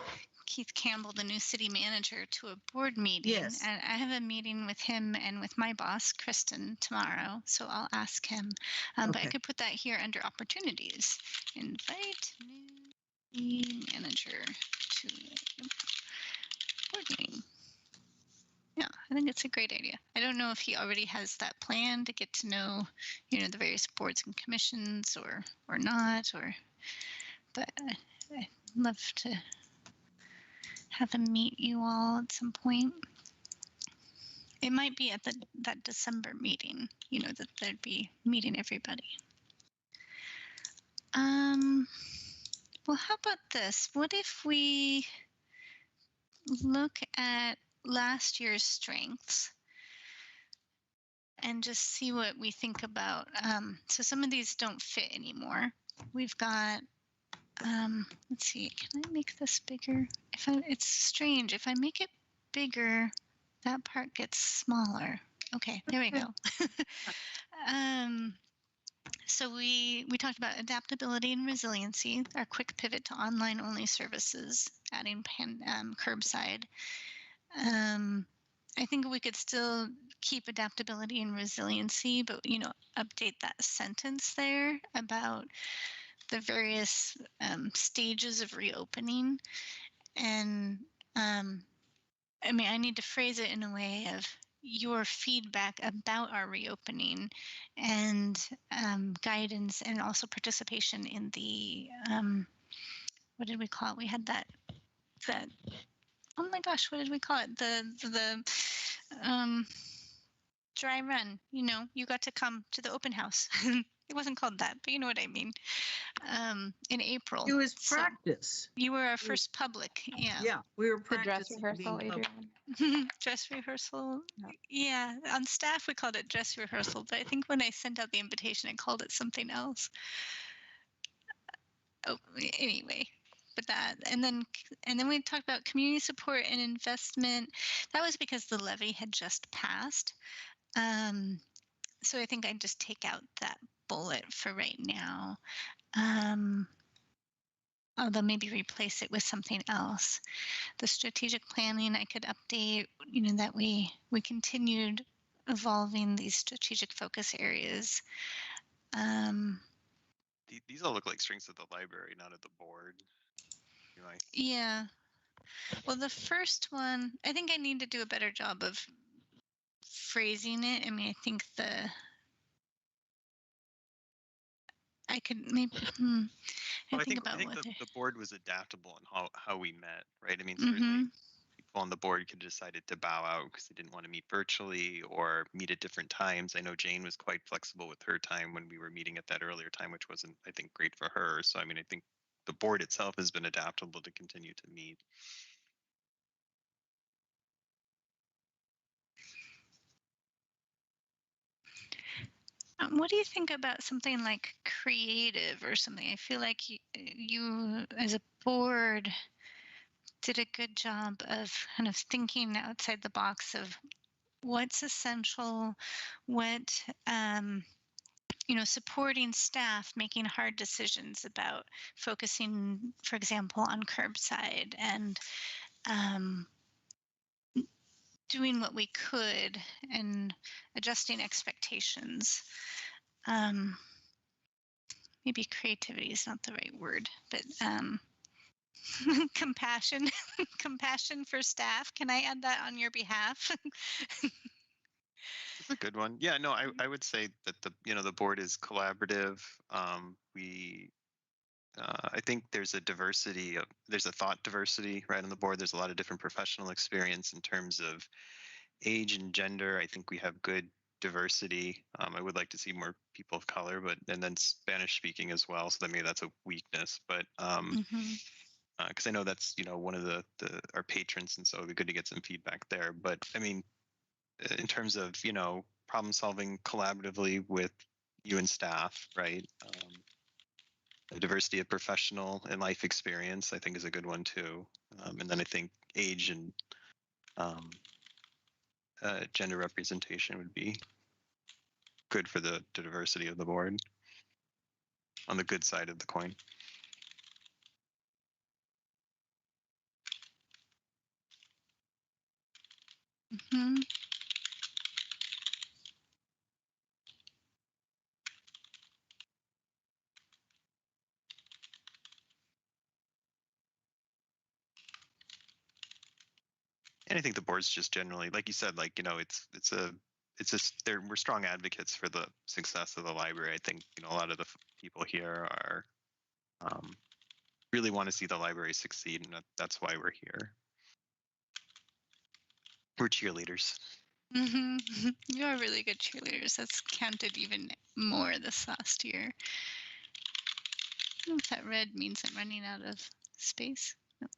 Keith Campbell, the new city manager, to a board meeting. Yes. And I have a meeting with him and with my boss, Kristen, tomorrow. So I'll ask him. But I could put that here under opportunities. Invite new manager to board meeting. Yeah, I think it's a great idea. I don't know if he already has that plan to get to know, the various boards and commissions or not, but I'd love to have him meet you all at some point. It might be at that December meeting, that they'd be meeting everybody. Well, how about this? What if we look at last year's strengths and just see what we think about. So some of these don't fit anymore. We've got, let's see, can I make this bigger? It's strange. If I make it bigger, that part gets smaller. Okay, there we go. So we talked about adaptability and resiliency, our quick pivot to online only services, adding curbside. I think we could still keep adaptability and resiliency, but, update that sentence there about the various stages of reopening. And I need to phrase it in a way of your feedback about our reopening and guidance, and also participation in the, what did we call it? We had that oh my gosh, what did we call it? The dry run. You got to come to the open house. It wasn't called that, but you know what I mean. In April. It was practice. You were our first public. Yeah. Yeah, we were The dress practicing. rehearsal, being Adrian. Dress rehearsal. Yeah. On staff, we called it dress rehearsal, but I think when I sent out the invitation, I called it something else. Oh, anyway. with that. And then we talked about community support and investment. That was because the levy had just passed. So I think I'd just take out that bullet for right now. Although maybe replace it with something else. The strategic planning I could update, that we continued evolving these strategic focus areas. These all look like strengths of the library, not of the board. Yeah. Well, the first one, I think I need to do a better job of phrasing it. I mean, I think I could maybe. Well, I think the board was adaptable in how we met, right? I mean, certainly people on the board could have decided to bow out because they didn't want to meet virtually or meet at different times. I know Jane was quite flexible with her time when we were meeting at that earlier time, which wasn't, I think, great for her. So, I mean, I think the board itself has been adaptable to continue to meet. What do you think about something like creative or something? I feel like you as a board did a good job of kind of thinking outside the box of what's essential, what supporting staff making hard decisions about focusing, for example, on curbside and doing what we could and adjusting expectations. Maybe creativity is not the right word, but compassion for staff. Can I add that on your behalf? That's a good one. Yeah, no, I would say that the board is collaborative. I think there's a thought diversity right on the board. There's a lot of different professional experience in terms of age and gender. I think we have good diversity. I would like to see more people of color, and then Spanish speaking as well. So maybe that's a weakness, but because I know that's one of our patrons, and so it'd be good to get some feedback there. But I mean, in terms of problem solving collaboratively with you and staff, right? The diversity of professional and life experience, I think, is a good one too. And then I think age and gender representation would be good for the diversity of the board on the good side of the coin. And I think the board's just generally, like you said, we're strong advocates for the success of the library. I think a lot of the people here are really want to see the library succeed, and that's why we're here. We're cheerleaders. You are really good cheerleaders. That's counted even more this last year. I don't know if that red means I'm running out of space. No.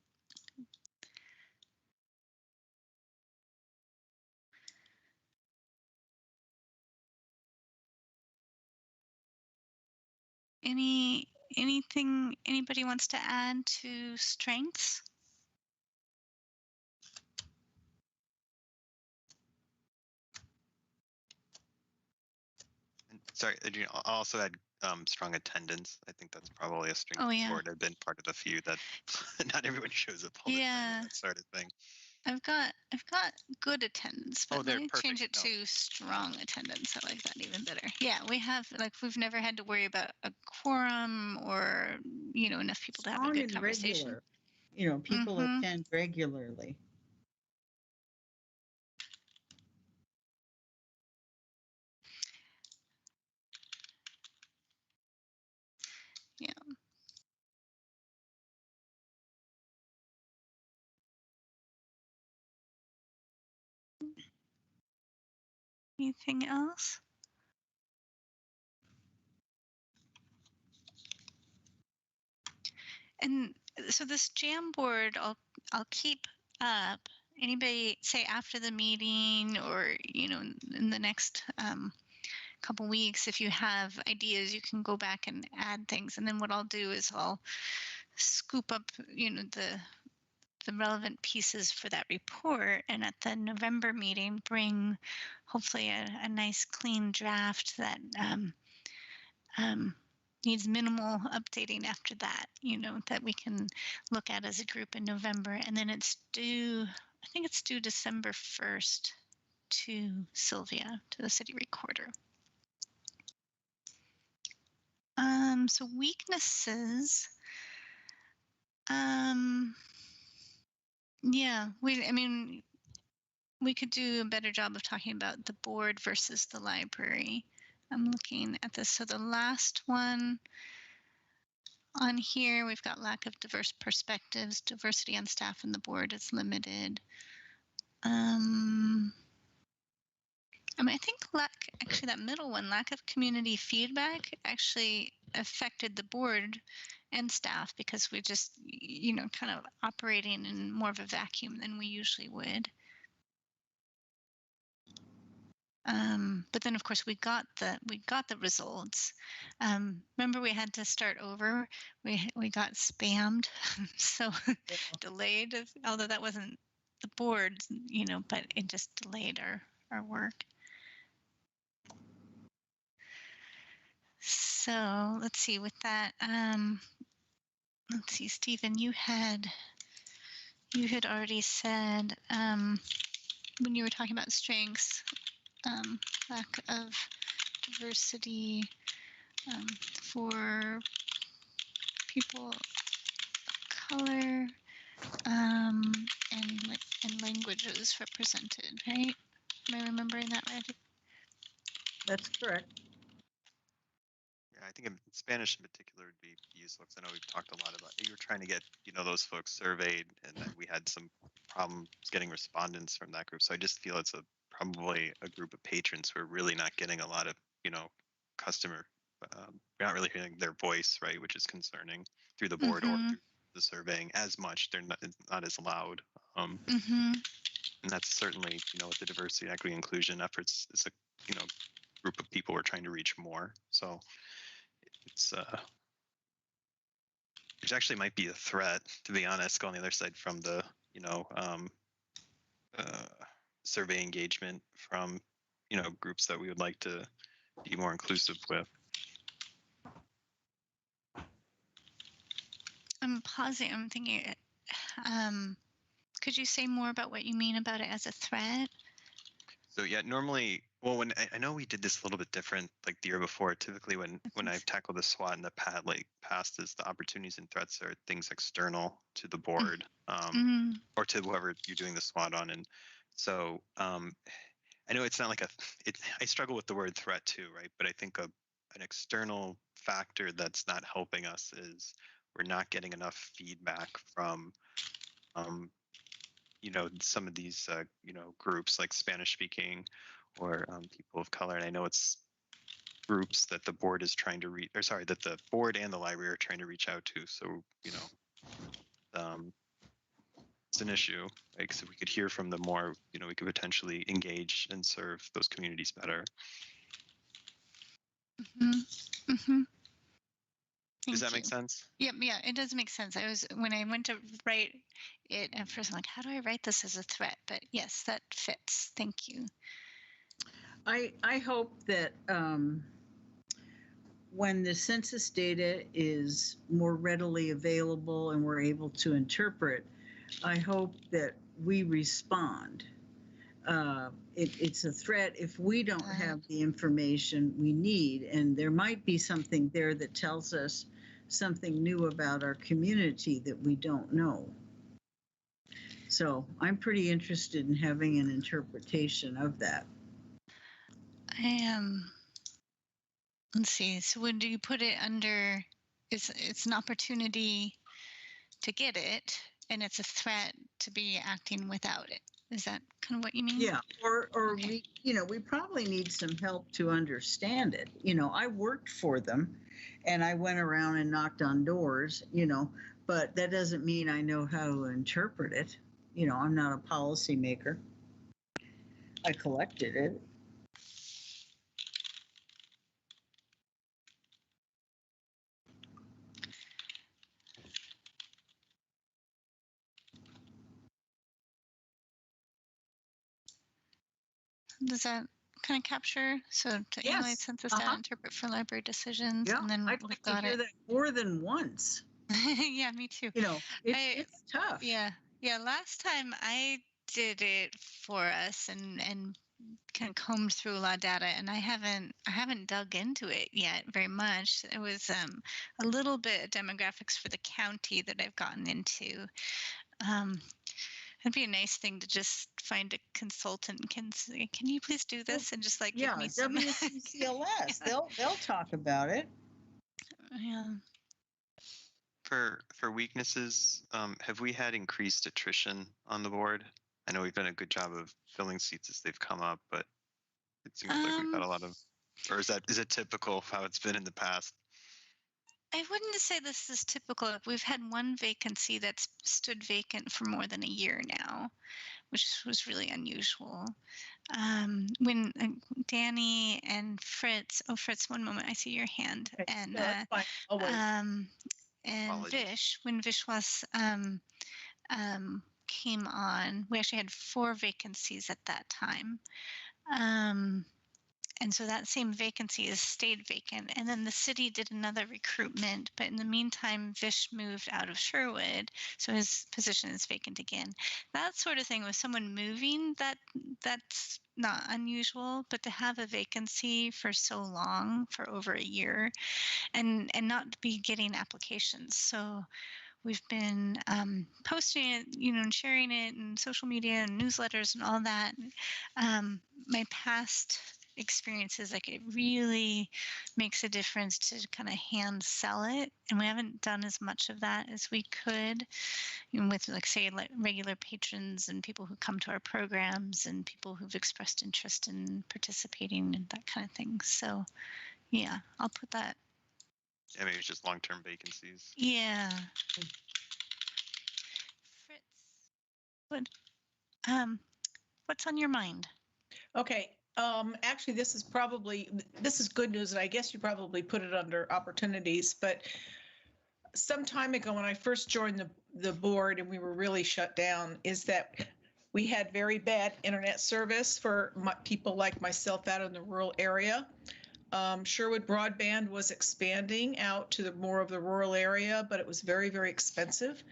Anything anybody wants to add to strengths? Sorry, I'll also add strong attendance. I think that's probably a strength Oh, of the yeah. board. I've been part of the few that not everyone shows up all the time, that sort of thing. I've got good attendance, but they're let me perfect. change it to strong attendance. I like that even better. Yeah, we've never had to worry about a quorum or enough people to have a good conversation. Regular. People attend regularly. Yeah. Anything else? And so this jam board, I'll keep up. Anybody say after the meeting or in the next couple weeks, if you have ideas, you can go back and add things. And then what I'll do is I'll scoop up, the relevant pieces for that report, and at the November meeting, bring hopefully a nice clean draft that needs minimal updating after that, that we can look at as a group in November. And then it's due, I think it's due December 1st to Sylvia, to the city recorder. So weaknesses. Yeah, we could do a better job of talking about the board versus the library. I'm looking at this. So the last one on here, we've got lack of diverse perspectives, diversity on staff and the board is limited. I think actually that middle one, lack of community feedback, actually affected the board and staff because we just, kind of operating in more of a vacuum than we usually would. But then of course we got the results. Remember we had to start over. We got spammed, so delayed. Although that wasn't the board, but it just delayed our work. So let's see with that. Let's see, Stephen, you had already said when you were talking about strengths, lack of diversity for people of color and languages represented, right? Am I remembering that right? That's correct. Yeah, I think in Spanish in particular would be useful because I know we've talked a lot about you were trying to get those folks surveyed, and then we had some problems getting respondents from that group. So I just feel it's probably a group of patrons who are really not getting a lot of customer. We're not really hearing their voice, right, which is concerning through the board or through the surveying as much. They're not as loud. And that's certainly with the diversity, equity, inclusion efforts. It's a group of people we're trying to reach more. So it's which actually might be a threat, to be honest, on the other side from the survey engagement from groups that we would like to be more inclusive with. I'm pausing. I'm thinking. Could you say more about what you mean about it as a threat? So yeah, normally, well, when I know we did this a little bit different, like the year before. Typically, when I've tackled the SWOT in the past, is the opportunities and threats are things external to the board, or to whoever you're doing the SWOT on. And so I know it's not like I struggle with the word threat too, right? But I think an external factor that's not helping us is we're not getting enough feedback from some of these groups like Spanish speaking or people of color. And I know it's groups that the board is trying to reach, or sorry, that the board and the library are trying to reach out to. So it's an issue. Like, so we could hear from them more, we could potentially engage and serve those communities better. Does that make sense? Yep, yeah, it does make sense. When I went to write it at first, I'm like, how do I write this as a threat? But yes, that fits. Thank you. I hope that when the census data is more readily available and we're able to interpret, I hope that we respond. It's a threat if we don't have the information we need, and there might be something there that tells us something new about our community that we don't know. So I'm pretty interested in having an interpretation of that. I am. Let's see. So when do you put it under? It's an opportunity to get it, and it's a threat to be acting without it. Is that kind of what you mean? Yeah, or okay. we probably need some help to understand it. I worked for them and I went around and knocked on doors, but that doesn't mean I know how to interpret it. I'm not a policymaker. I collected it. Does that kind of capture? So to Yes. analyze census data, interpret for library decisions, Yeah, and then I'd like to hear that more than once. Yeah, me too. You know, it's tough. Yeah. Last time I did it for us and kind of combed through a lot of data, and I haven't dug into it yet very much. It was a little bit of demographics for the county that I've gotten into. It'd be a nice thing to just find a consultant and can say, "Can you please do this?" and just like give me some. WCCLS. They'll talk about it. Yeah. For weaknesses, have we had increased attrition on the board? I know we've done a good job of filling seats as they've come up, but it seems like we've had a lot of, or is it typical of how it's been in the past? I wouldn't say this is typical. We've had one vacancy that's stood vacant for more than a year now, which was really unusual. When Danny and Fritz, Fritz, one moment, I see your hand, Okay. and No, that's fine. I'll wait. and Apologies. Vish, when Vish was came on, we actually had 4 vacancies at that time. And so that same vacancy has stayed vacant. And then the city did another recruitment, but in the meantime, Vish moved out of Sherwood, so his position is vacant again. That sort of thing with someone moving, that's not unusual, but to have a vacancy for so long, for over a year, and not be getting applications. So we've been posting it, and sharing it in social media and newsletters and all that. My past experiences, like, it really makes a difference to kind of hand sell it, and we haven't done as much of that as we could, with, like, say, like regular patrons and people who come to our programs and people who've expressed interest in participating and that kind of thing. So yeah, I'll put that. Yeah, maybe it's just long-term vacancies. Yeah. Fritz, what's on your mind? Okay. Actually, this is good news, and I guess you probably put it under opportunities. But some time ago, when I first joined the board and we were really shut down, is that we had very bad internet service for people like myself out in the rural area. Sherwood broadband was expanding out to more of the rural area, but it was very, very expensive.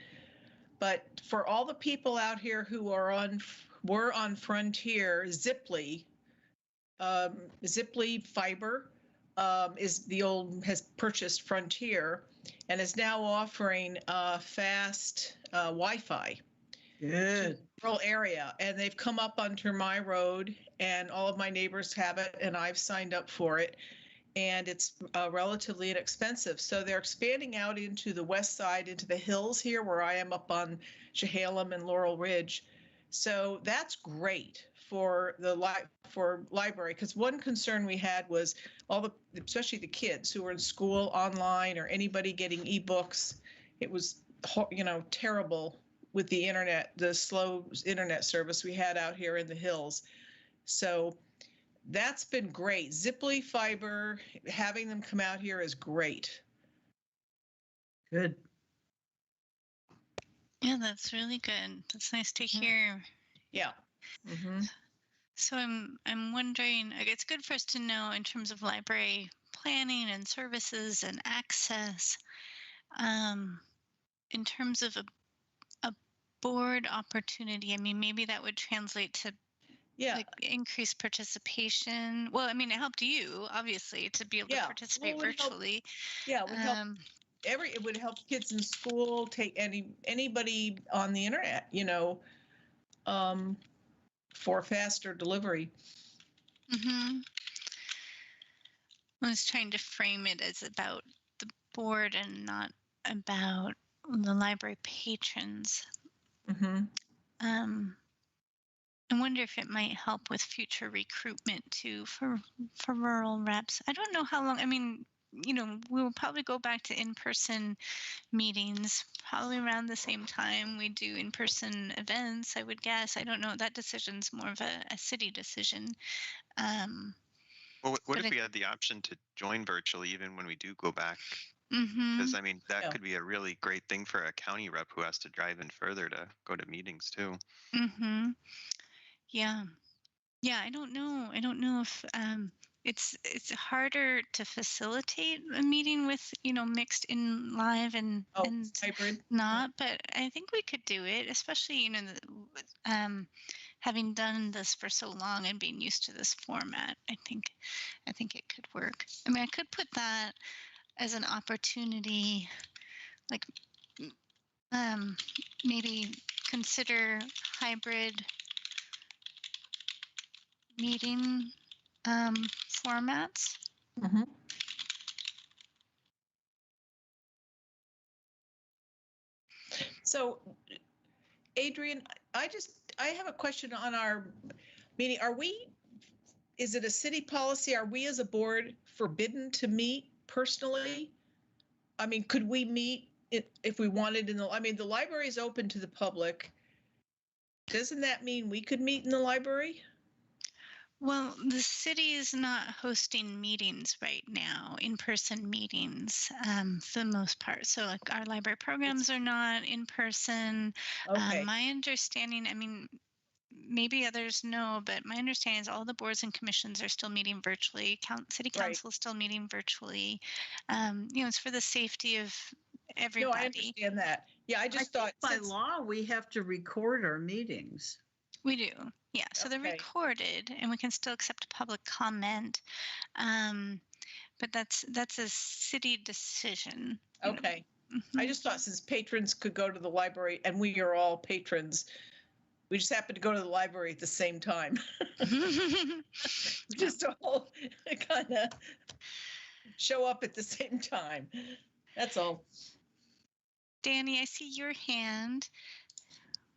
But for all the people out here who were on Frontier, Ziply Fiber has purchased Frontier and is now offering fast Wi-Fi. Good. Rural area, and they've come up onto my road, and all of my neighbors have it, and I've signed up for it, and it's relatively inexpensive. So they're expanding out into the west side, into the hills here, where I am up on Chehalem and Laurel Ridge. So that's great for the library, because one concern we had was especially the kids who were in school online, or anybody getting ebooks. It was terrible with the internet, the slow internet service we had out here in the hills. So that's been great. Ziply Fiber, having them come out here is great. Good. Yeah, that's really good. That's nice to hear. Yeah. Mm-hmm. So I'm wondering, it's good for us to know in terms of library planning and services and access. In terms of a board opportunity, I mean, maybe that would translate to like increased participation. Well, I mean, it helped you obviously to be able to participate virtually. It would help kids in school, take anybody on the internet, for faster delivery. Mm-hmm. I was trying to frame it as about the board and not about the library patrons. Mm-hmm. I wonder if it might help with future recruitment too for rural reps. I don't know how long. I mean, we'll probably go back to in-person meetings probably around the same time we do in-person events, I would guess. I don't know. That decision's more of a city decision. Well, what if we had the option to join virtually even when we do go back? Mm-hmm. Because I mean, that could be a really great thing for a county rep who has to drive in further to go to meetings too. Mm-hmm. Yeah. Yeah, I don't know. I don't know if it's harder to facilitate a meeting with, mixed in live and Hybrid. not, but I think we could do it, especially, having done this for so long and being used to this format. I think it could work. I mean, I could put that as an opportunity, like maybe consider hybrid meeting formats. Mm-hmm. So, Adrian, I have a question on our meeting. Is it a city policy? Are we as a board forbidden to meet personally? I mean, could we meet if we wanted the library is open to the public. Doesn't that mean we could meet in the library? Well, the city is not hosting meetings right now, in-person meetings, for the most part. So, like, our library programs are not in person. Okay. My understanding, I mean, maybe others know, but my understanding is all the boards and commissions are still meeting virtually. City Right. council is still meeting virtually. It's for the safety of No, everybody. I understand that. Yeah, I just thought by law we have to record our meetings. We do, yeah. So they're Okay. recorded, and we can still accept public comment. But that's a city decision. Okay. Mhm. I just thought since patrons could go to the library and we are all patrons, we just happen to go to the library at the same time. Just a whole kind of show up at the same time. That's all. Danny, I see your hand.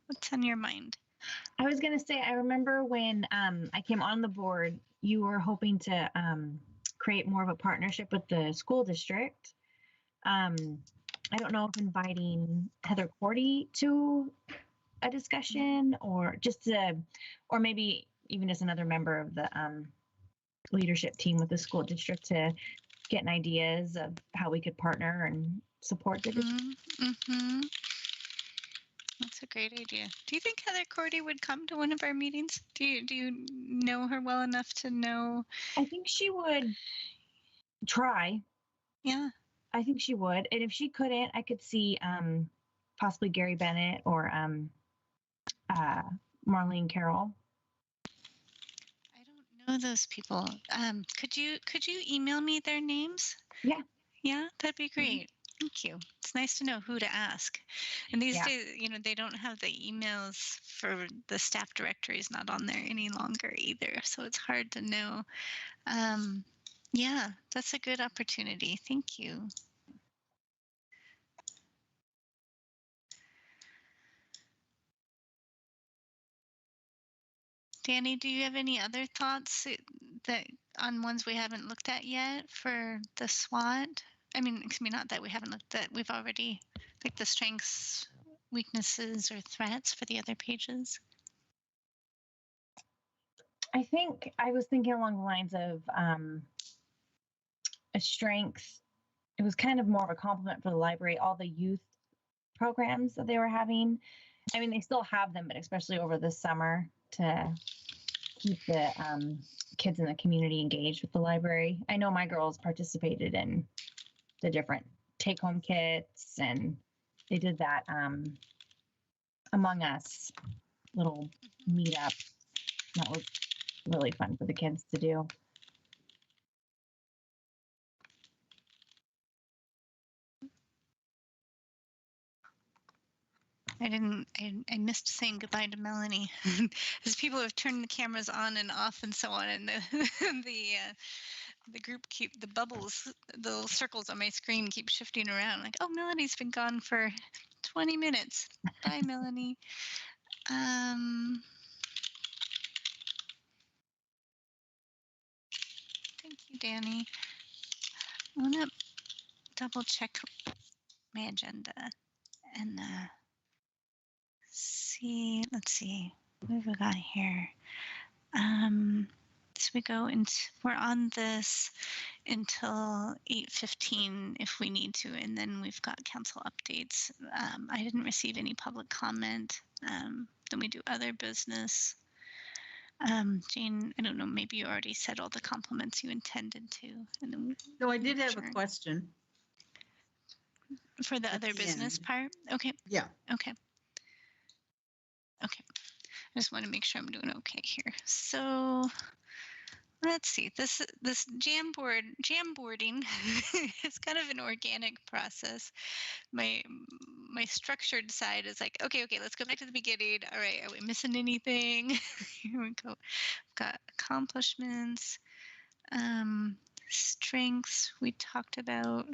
What's on your mind? I was going to say, I remember when I came on the board, you were hoping to create more of a partnership with the school district. I don't know if inviting Heather Cordy to a discussion or or maybe even as another member of the leadership team with the school district to get ideas of how we could partner and support the district. Mm-hmm. That's a great idea. Do you think Heather Cordy would come to one of our meetings? Do you know her well enough to know? I think she would try. Yeah. I think she would. And if she couldn't, I could see possibly Gary Bennett or Marlene Carroll. I don't know those people. Could you email me their names? Yeah. Yeah, that'd be great. Thank you. It's nice to know who to ask. And these days, they don't have the emails for the staff directory is not on there any longer either. So it's hard to know. Yeah, that's a good opportunity. Thank you. Danny, do you have any other thoughts that on ones we haven't looked at yet for the SWOT? I mean, excuse me, not that we haven't looked at, we've already, like the strengths, weaknesses, or threats for the other pages. I think I was thinking along the lines of a strength. It was kind of more of a compliment for the library, all the youth programs that they were having. I mean, they still have them, but especially over the summer to keep the kids in the community engaged with the library. I know my girls participated in the different take-home kits, and they did that Among Us little meetup. That was really fun for the kids to do. I missed saying goodbye to Melanie as people have turned the cameras on and off and so on, and the group the bubbles, the little circles on my screen keep shifting around. Like, oh, Melanie's been gone for 20 minutes. Bye, Melanie. Thank you, Danny. I want to double check my agenda and see. Let's see. What have we got here? So we go into, we're on this until 8:15 if we need to, and then we've got council updates. I didn't receive any public comment. Then we do other business. Jane, I don't know, maybe you already said all the compliments you intended to. And then No, I did have a adjourn. question. For the at other the business end. part? Okay. Yeah. Okay. Okay. I just want to make sure I'm doing okay here. So let's see. This Jamboarding is kind of an organic process. My structured side is like, okay, let's go back to the beginning. All right, are we missing anything? Here we go. Got accomplishments, strengths we talked about,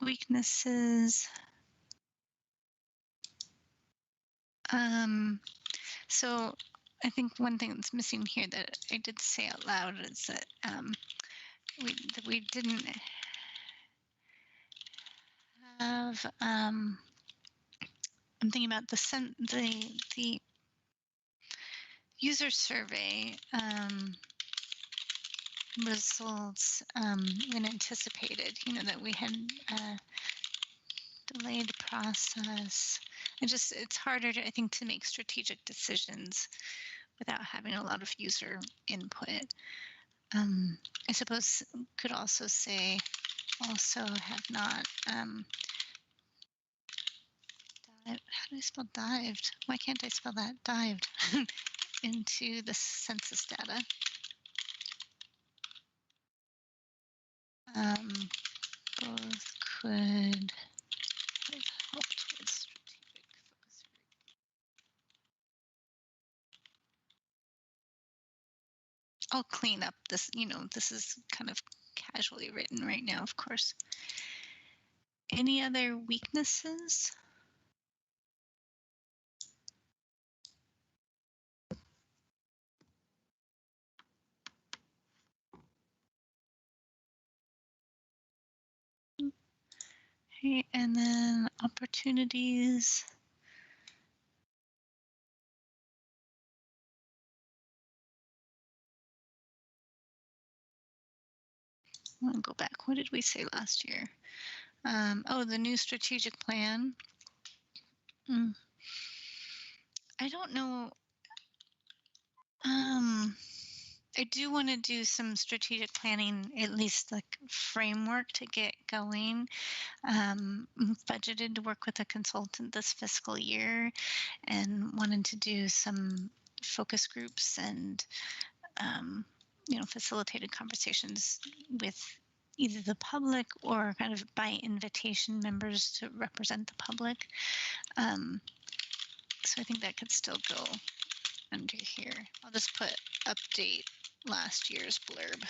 weaknesses. So I think one thing that's missing here that I did say out loud is that we didn't have. I'm thinking about the user survey results when anticipated. You know that we had delayed process. It's harder to, I think, to make strategic decisions without having a lot of user input. I suppose could also say also have not how do I spell dived? Why can't I spell that? Dived into the census data. Both could have helped with strategic focus. I'll clean up this, this is kind of casually written right now, of course. Any other weaknesses? Okay, and then opportunities. I'm gonna go back. What did we say last year? The new strategic plan. I don't know. I do want to do some strategic planning, at least like framework to get going. Budgeted to work with a consultant this fiscal year and wanted to do some focus groups and, facilitated conversations with either the public or kind of by invitation members to represent the public. So I think that could still go under here. I'll just put update last year's blurb.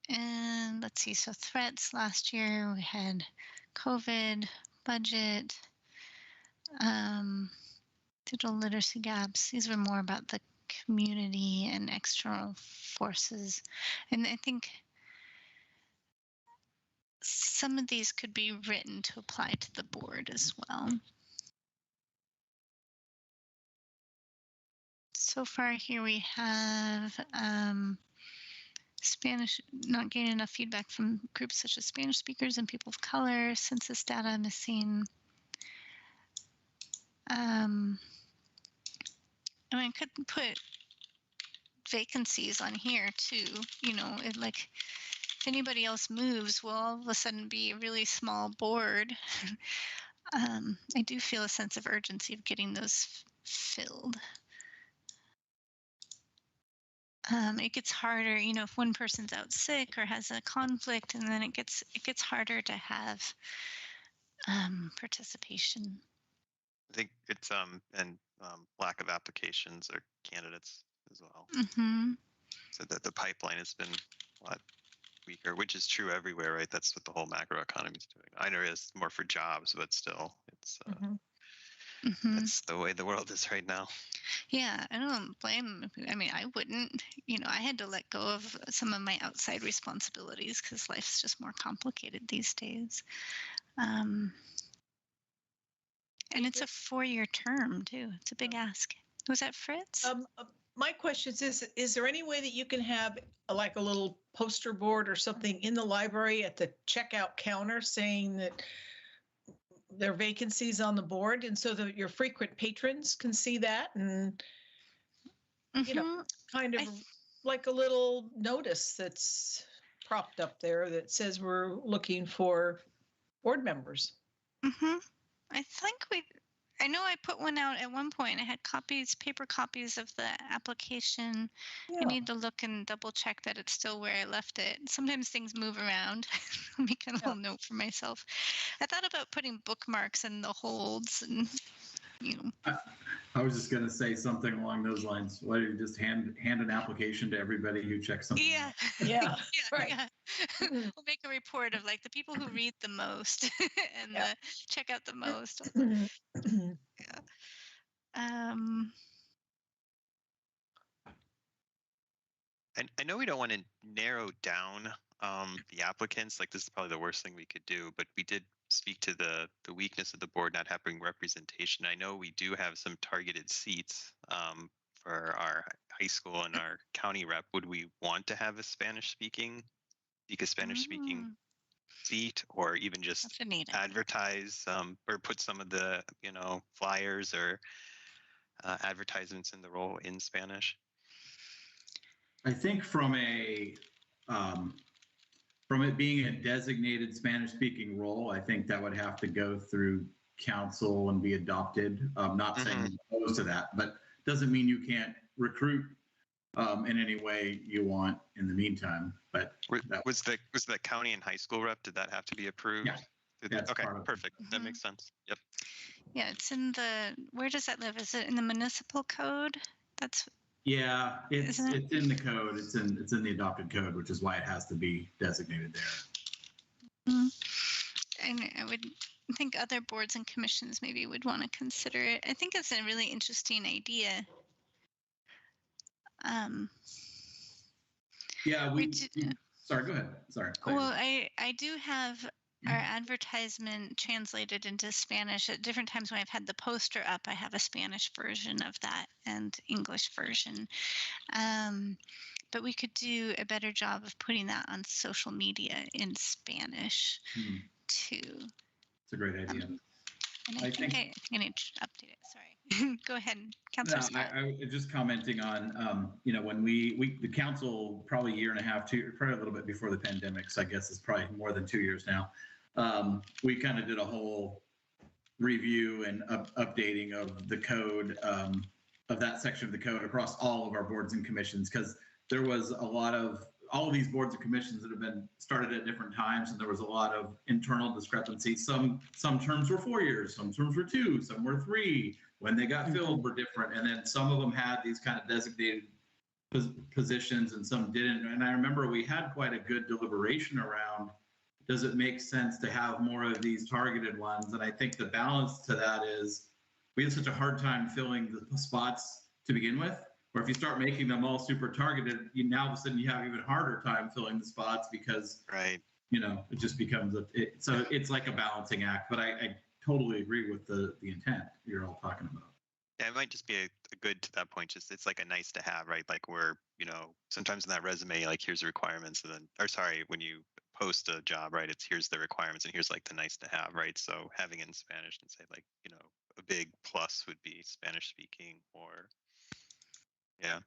And let's see, so threats last year we had COVID, budget, digital literacy gaps. These were more about the community and external forces. And I think some of these could be written to apply to the board as well. So far here we have Spanish, not getting enough feedback from groups such as Spanish speakers and people of color, census data missing. I mean, I could put vacancies on here too, like if anybody else moves, we'll all of a sudden be a really small board. I do feel a sense of urgency of getting those filled. It gets harder, if one person's out sick or has a conflict, and then it gets harder to have participation. I think it's and lack of applications or candidates as well. Mm-hmm. So that the pipeline has been a lot weaker, which is true everywhere, right? That's what the whole macroeconomy is doing. I know it's more for jobs, but still, it's that's the way the world is right now. Yeah, I don't blame. I mean, I wouldn't. I had to let go of some of my outside responsibilities because life's just more complicated these days. And it's a 4-year term too. It's a big ask. Was that Fritz? my question is there any way that you can have like a little poster board or something in the library at the checkout counter saying that there are vacancies on the board, and so that your frequent patrons can see that and, you know, kind of like a little notice that's propped up there that says we're looking for board members. I think I know I put one out at one point. I had paper copies of the application. Yeah. I need to look and double check that it's still where I left it. Sometimes things move around. I'll make a little note for myself. I thought about putting bookmarks in the holds and, you know. I was just going to say something along those lines. Why don't you just hand an application to everybody who checks something Yeah. out? Yeah. Right. Yeah. We'll make a report of like the people who read the most and check out the most. Yeah. I know we don't want to narrow down the applicants. Like this is probably the worst thing we could do, but we did speak to the weakness of the board not having representation. I know we do have some targeted seats for our high school and our county rep. Would we want to have a Spanish speaking seat, or even just advertise or put some of the flyers or advertisements in the role in Spanish? I think from it being a designated Spanish-speaking role, I think that would have to go through council and be adopted. I'm not saying I'm opposed to that, but doesn't mean you can't recruit in any way you want in the meantime. But was the county and high school rep? Did that have to be approved? Yeah. Okay, perfect. That makes sense. Yep. Yeah, it's in where does that live? Is it in the municipal code? Yeah, it's in the code. It's in the adopted code, which is why it has to be designated there. And I would think other boards and commissions maybe would want to consider it. I think it's a really interesting idea. Yeah, sorry, go ahead. Sorry. Well, I do have our advertisement translated into Spanish at different times when I've had the poster up. I have a Spanish version of that and English version. But we could do a better job of putting that on social media in Spanish too. It's a great idea. And I think I need to update it. Sorry. Go ahead, Councilor Scott. I was just commenting on, when the council, probably a year and a half, probably a little bit before the pandemic, so I guess it's probably more than 2 years now. We kind of did a whole review and updating of the code, of that section of the code across all of our boards and commissions, because there was all of these boards and commissions that have been started at different times, and there was a lot of internal discrepancies. Some terms were 4 years, some terms were 2, some were 3. When they got filled were different, and then some of them had these kind of designated positions and some didn't. And I remember we had quite a good deliberation around, does it make sense to have more of these targeted ones? And I think the balance to that is we had such a hard time filling the spots to begin with, or if you start making them all super targeted, now all of a sudden you have even harder time filling the spots because it just becomes so it's like a balancing act. But I totally agree with the intent you're all talking about. Yeah, it might just be a good to that point. Just it's like a nice to have, right? Like we're sometimes in that resume, like here's the requirements, and then when you post a job, right? It's here's the requirements and here's like the nice to have, right? So having it in Spanish and say like a big plus would be Spanish speaking or. Yeah.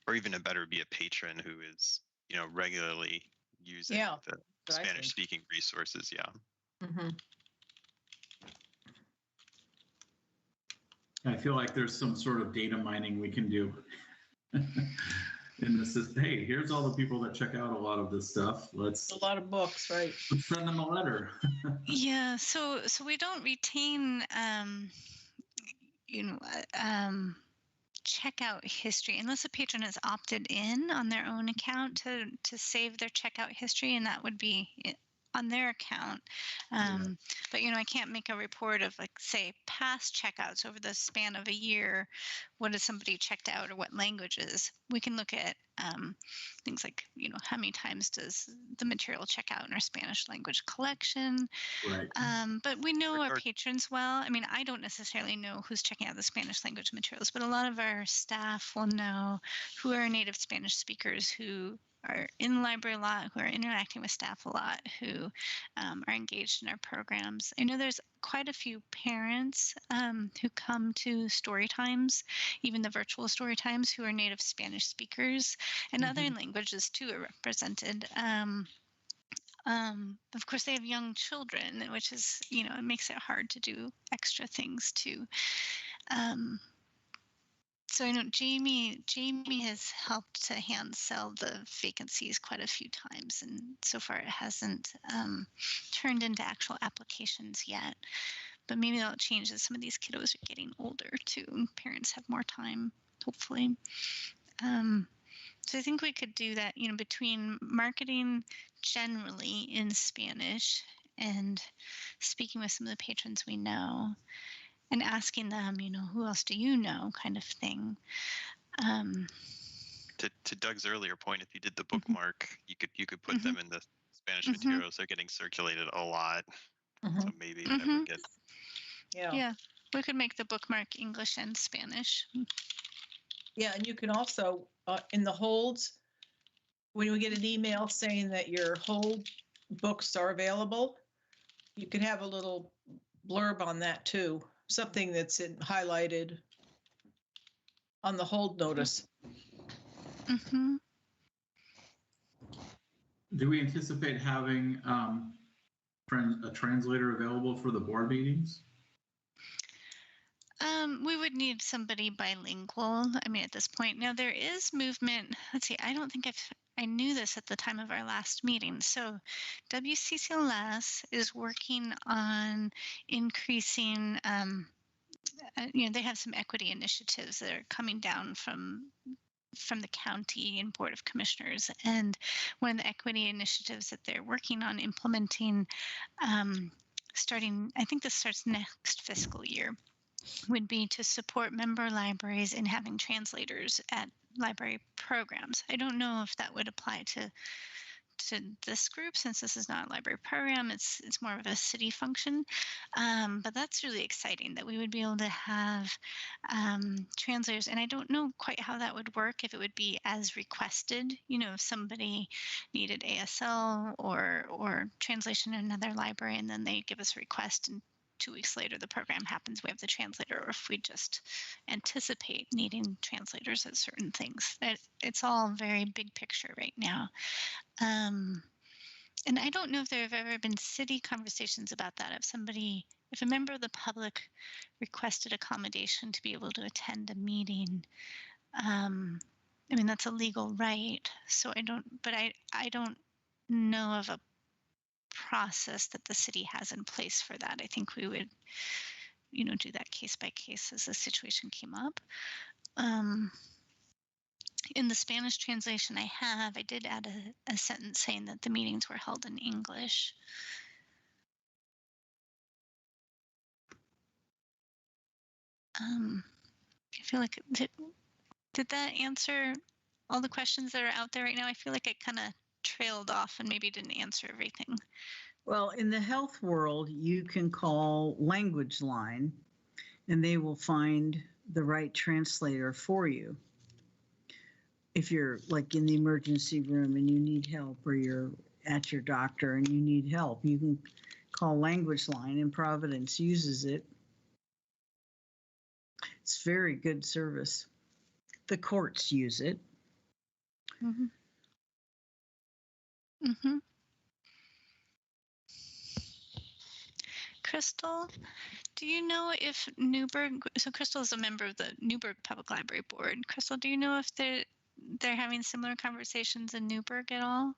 Or even a better be a patron who is, regularly using the Spanish speaking resources. Yeah. I feel like there's some sort of data mining we can do. And this is, hey, here's all the people that check out a lot of this stuff. A lot of books, right? Let's send them a letter. Yeah, so we don't retain, checkout history unless a patron has opted in on their own account to save their checkout history, and that would be on their account. But I can't make a report of, like, say, past checkouts over the span of a year. What has somebody checked out, or what languages? We can look at things like, how many times does the material check out in our Spanish language collection? Right. But we know our patrons well. I mean, I don't necessarily know who's checking out the Spanish language materials, but a lot of our staff will know who are native Spanish speakers, who are in the library a lot, who are interacting with staff a lot, who are engaged in our programs. I know there's quite a few parents who come to story times, even the virtual story times, who are native Spanish speakers, and other languages too are represented. Of course, they have young children, which is, it makes it hard to do extra things too. So I know Jamie has helped to hand sell the vacancies quite a few times, and so far it hasn't turned into actual applications yet. But maybe that'll change as some of these kiddos are getting older too, and parents have more time, hopefully. So I think we could do that, between marketing generally in Spanish and speaking with some of the patrons we know, and asking them, who else do you know, kind of thing. To Doug's earlier point, if you did the bookmark, you could put them in the Spanish materials. They're getting circulated a lot, so maybe it never gets. Yeah, we could make the bookmark English and Spanish. Yeah, and you can also, in the holds, when we get an email saying that your hold books are available, you can have a little blurb on that too, something that's highlighted on the hold notice. Do we anticipate having a translator available for the board meetings? We would need somebody bilingual. I mean, at this point, now there is movement. Let's see, I don't think I knew this at the time of our last meeting. So WCCLS is working on increasing, they have some equity initiatives that are coming down from the county and Board of Commissioners. And one of the equity initiatives that they're working on implementing, starting, I think this starts next fiscal year, would be to support member libraries in having translators at library programs. I don't know if that would apply to this group, since this is not a library program. It's more of a city function, but that's really exciting that we would be able to have translators. And I don't know quite how that would work, if it would be as requested, if somebody needed ASL or translation in another library, and then they give us a request, and 2 weeks later the program happens, we have the translator, or if we just anticipate needing translators at certain things. It's all very big picture right now. And I don't know if there have ever been city conversations about that. If a member of the public requested accommodation to be able to attend a meeting, I mean, that's a legal right. So I don't know of a process that the city has in place for that. I think we would, do that case by case as the situation came up. In the Spanish translation I did add a sentence saying that the meetings were held in English. I feel like, did that answer all the questions that are out there right now? I feel like I kind of trailed off and maybe didn't answer everything. Well, in the health world, you can call Language Line and they will find the right translator for you. If you're like in the emergency room and you need help, or you're at your doctor and you need help, you can call Language Line, and Providence uses it. It's very good service. The courts use it. Crystal, do you know if Newburgh, so Crystal is a member of the Newburgh Public Library Board. Crystal, do you know if they're having similar conversations in Newburgh at all?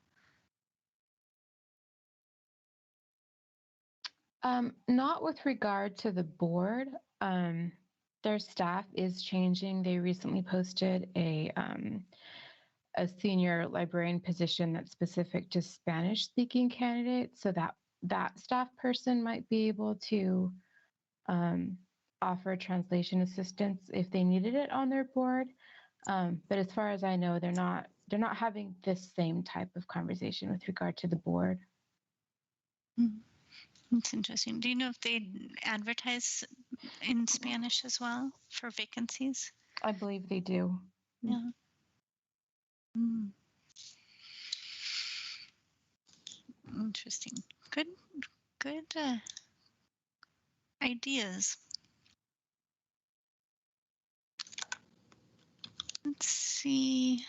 Not with regard to the board. Their staff is changing. They recently posted a a senior librarian position that's specific to Spanish speaking candidates, so that staff person might be able to offer translation assistance if they needed it on their board. But as far as I know, they're not having this same type of conversation with regard to the board. That's interesting. Do you know if they advertise in Spanish as well for vacancies? I believe they do. Yeah. Interesting. Good ideas. Let's see.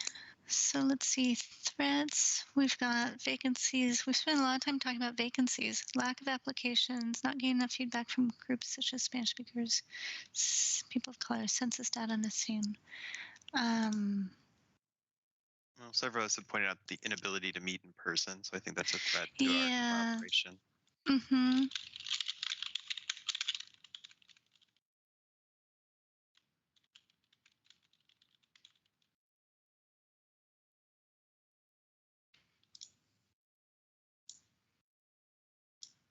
So let's see, threats. We've got vacancies. We've spent a lot of time talking about vacancies, lack of applications, not getting enough feedback from groups such as Spanish speakers, people of color, census data missing. Well, several of us have pointed out the inability to meet in person, so I think that's a threat to our collaboration. Mm-hmm.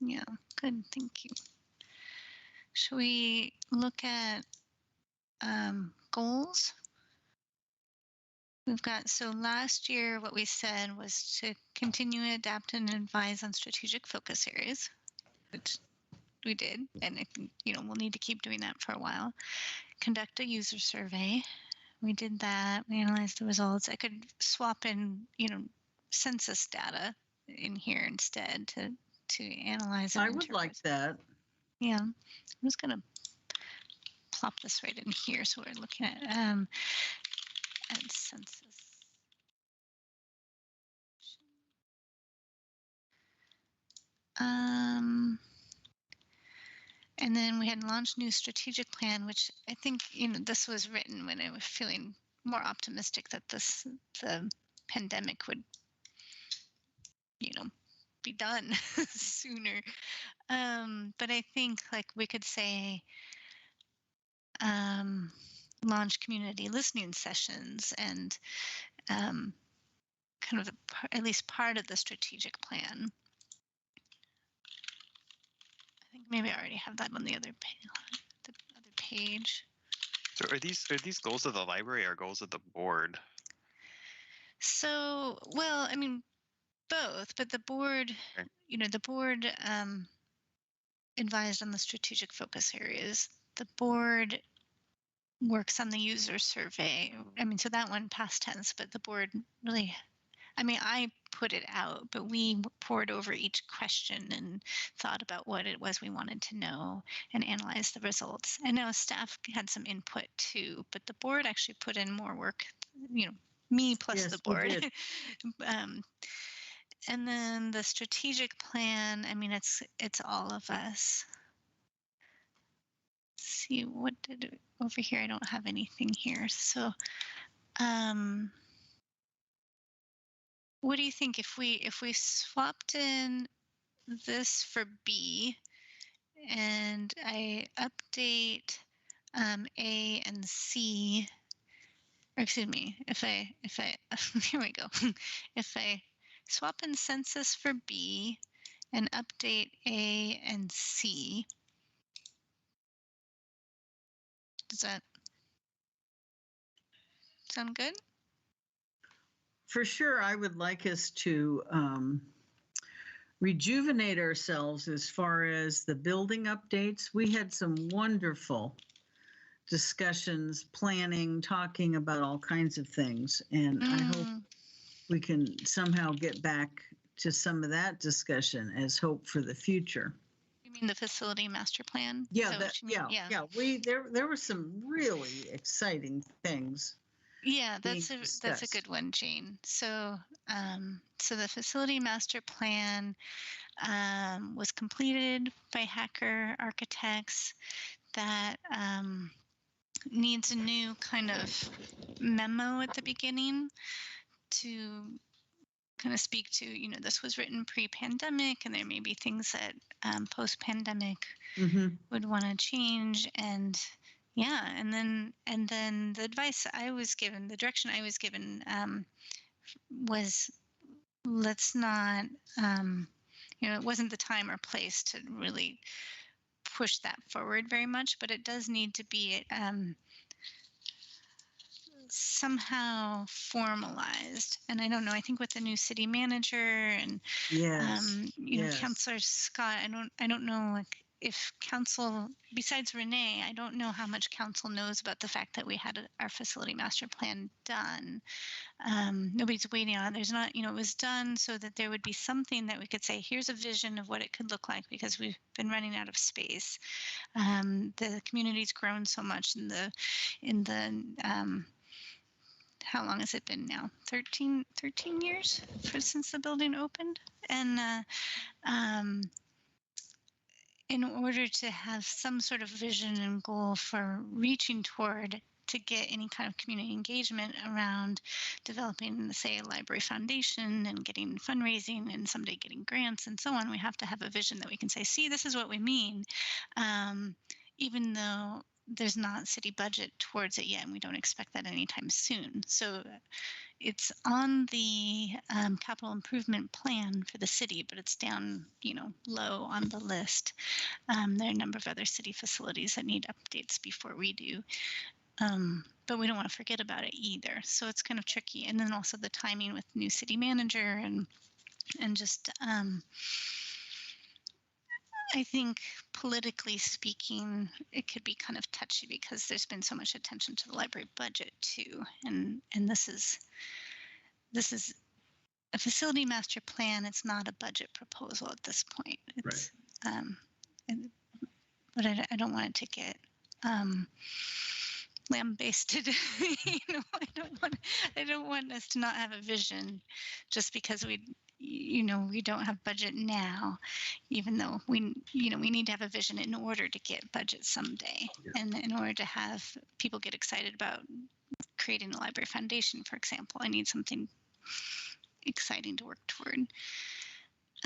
Yeah, good, thank you. Should we look at goals? We've got, so last year what we said was to continue, adapt, and advise on strategic focus areas, which we did, and I think, we'll need to keep doing that for a while. Conduct a user survey. We did that. We analyzed the results. I could swap in, census data in here instead to analyze it. I would like that. Yeah, I'm just gonna plop this right in here so we're looking at census. And then we had launched new strategic plan, which I think, this was written when I was feeling more optimistic that the pandemic would, be done sooner. But I think like we could say, launch community listening sessions and kind of at least part of the strategic plan. I think maybe I already have that on the other page. So are these goals of the library or goals of the board? So, well, I mean, both, but the board, Okay. The board advised on the strategic focus areas. The board works on the user survey. I mean, so that one past tense, but the board really, I put it out, but we poured over each question and thought about what it was we wanted to know and analyzed the results. I know staff had some input too, but the board actually put in more work, me plus Yes, the board. we did. And then the strategic plan, it's all of us. Let's see, what did over here? I don't have anything here. So, what do you think if we swapped in this for B and I update A and C, or excuse me, if I here we go. If I swap in census for B and update A and C, does that sound good? For sure, I would like us to rejuvenate ourselves as far as the building updates. We had some wonderful discussions, planning, talking about all kinds of things. And I hope we can somehow get back to some of that discussion as hope for the future. You mean the facility master plan? Yeah, there were some really exciting things. Yeah, that's a good one, Jane. So, so the facility master plan was completed by Hacker Architects. That needs a new kind of memo at the beginning to kind of speak to, this was written pre-pandemic, and there may be things that post-pandemic would want to change, and yeah, and then the advice I was given, the direction I was given, was, let's not, it wasn't the time or place to really push that forward very much, but it does need to be somehow formalized. And I don't know, I think with the new city manager and Yes. Yes. Councillor Scott, I don't know, like, if council, besides Renee, I don't know how much council knows about the fact that we had our facility master plan done. Nobody's waiting on it. There's not, it was done so that there would be something that we could say, here's a vision of what it could look like, because we've been running out of space. The community's grown so much in the how long has it been now? 13 years since the building opened. And in order to have some sort of vision and goal for reaching toward, to get any kind of community engagement around developing, say, a library foundation and getting fundraising and someday getting grants and so on, we have to have a vision that we can say, see, this is what we mean, even though there's not city budget towards it yet, and we don't expect that anytime soon. So it's on the capital improvement plan for the city, but it's down, low on the list. There are a number of other city facilities that need updates before we do. But we don't want to forget about it either. So it's kind of tricky. And then also the timing with new city manager and just, I think politically speaking, it could be kind of touchy because there's been so much attention to the library budget too. And this is a facility master plan. It's not a budget proposal at this point. It's, but I don't want it to get lambasted. I don't want us to not have a vision just because we don't have budget now, even though we need to have a vision in order to get budget someday. Yeah. And in order to have people get excited about creating the library foundation, for example, I need something exciting to work toward.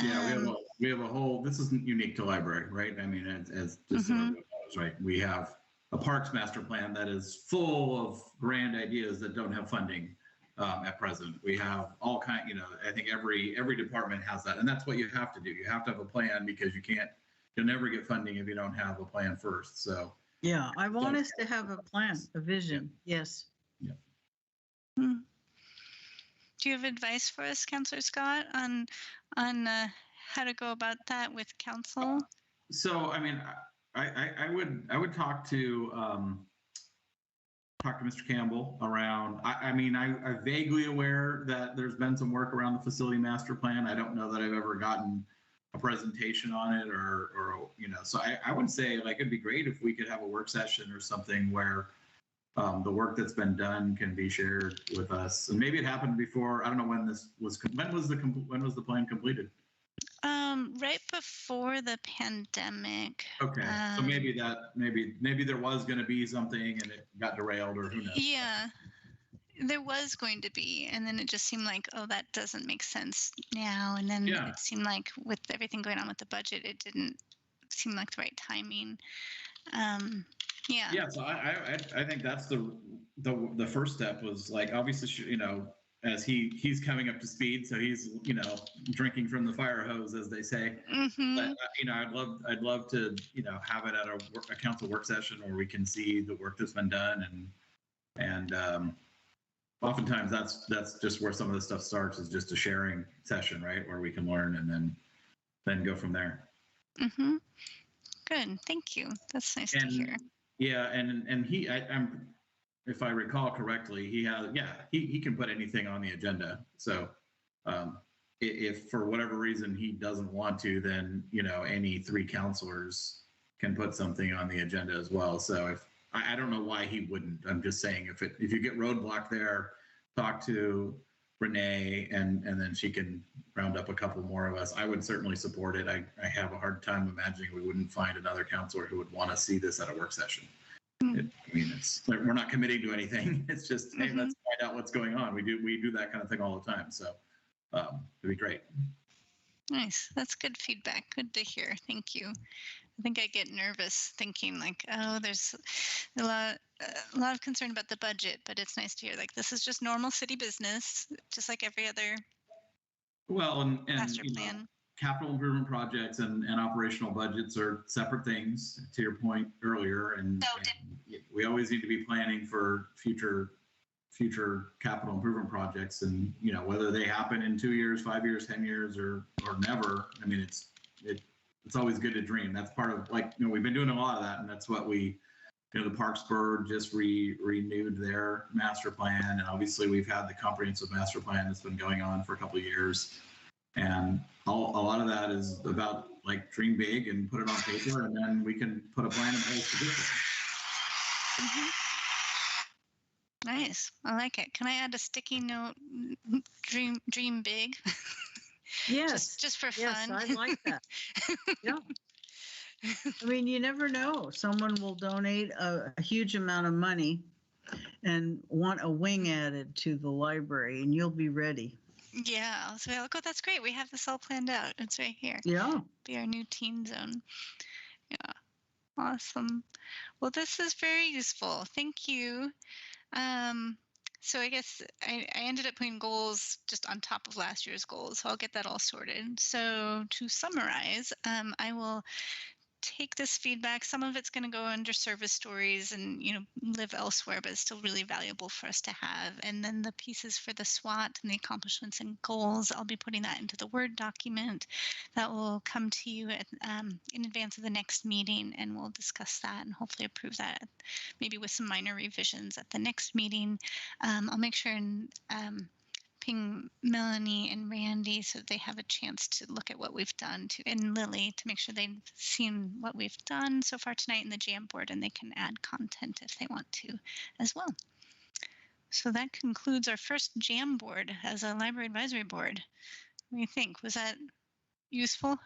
Yeah, we have a whole, this isn't unique to library, right? I mean, as just knows, right? We have a parks master plan that is full of grand ideas that don't have funding at present. We have all I think every department has that, and that's what you have to do. You have to have a plan because you'll never get funding if you don't have a plan first. So yeah, I want us to have a plan, a vision. Yeah. Yes. Yeah. Do you have advice for us, Councillor Scott, on how to go about that with council? So, I mean, I would talk to Mr. Campbell around. I'm vaguely aware that there's been some work around the facility master plan. I don't know that I've ever gotten a presentation on it, or So I would say, like, it'd be great if we could have a work session or something where the work that's been done can be shared with us. And maybe it happened before. I don't know when this was. When was the plan completed? Right before the pandemic. Okay, so maybe there was going to be something and it got derailed, or who knows. Yeah, there was going to be, and then it just seemed like, oh, that doesn't make sense now. And then it seemed like with everything going on with the budget, it didn't seem like the right timing. Yeah, so I think that's the first step was, like, obviously, as he's coming up to speed, so he's drinking from the fire hose, as they say. But I'd love to have it at a council work session where we can see the work that's been done, and oftentimes that's just where some of the stuff starts, is just a sharing session, right, where we can learn and then go from there. Good, thank you. That's nice to hear. Yeah, and I'm, if I recall correctly, he can put anything on the agenda. So if for whatever reason he doesn't want to, then any three counselors can put something on the agenda as well. So if I don't know why he wouldn't. I'm just saying, if you get roadblock there, talk to Renee, and then she can round up a couple more of us. I would certainly support it. I have a hard time imagining we wouldn't find another counselor who would want to see this at a work session. We're not committing to anything. It's just, hey, let's find out what's going on. We do that kind of thing all the time. So it'd be great. Nice. That's good feedback. Good to hear. Thank you. I think I get nervous thinking like, oh, there's a lot of concern about the budget, but it's nice to hear like this is just normal city business, just like every other Well, and master you know, plan. capital improvement projects and operational budgets are separate things, to your point earlier. And we always need to be planning for future capital improvement projects, and you know, whether they happen in 2 years, 5 years, 10 years, or never. I mean, it's always good to dream. That's part of, like, you know, we've been doing a lot of that, and that's what we, you know, the Parks Board just renewed their master plan, and obviously we've had the comprehensive master plan that's been going on for a couple of years, and a lot of that is about like dream big and put it on paper, and then we can put a plan in place to get there. Mm-hmm. Nice. I like it. Can I add a sticky note? Dream big. Yes. Just for yes, fun. I like that. Yeah. I mean, you never know. Someone will donate a huge amount of money and want a wing added to the library, and you'll be ready. Yeah. I'll say, oh, that's great. We have this all planned out. It's right here. Yeah. Be our new teen zone. Yeah. Awesome. Well, this is very useful. Thank you. So I guess I ended up putting goals just on top of last year's goals, so I'll get that all sorted. So to summarize, I will take this feedback. Some of it's going to go under service stories and, you know, live elsewhere, but it's still really valuable for us to have. And then the pieces for the SWOT and the accomplishments and goals, I'll be putting that into the Word document that will come to you in advance of the next meeting, and we'll discuss that and hopefully approve that, maybe with some minor revisions at the next meeting. I'll make sure and ping Melanie and Randy so they have a chance to look at what we've done, and Lily, to make sure they've seen what we've done so far tonight in the Jamboard, and they can add content if they want to as well. So that concludes our first Jamboard as a library advisory board. What do you think? Was that useful?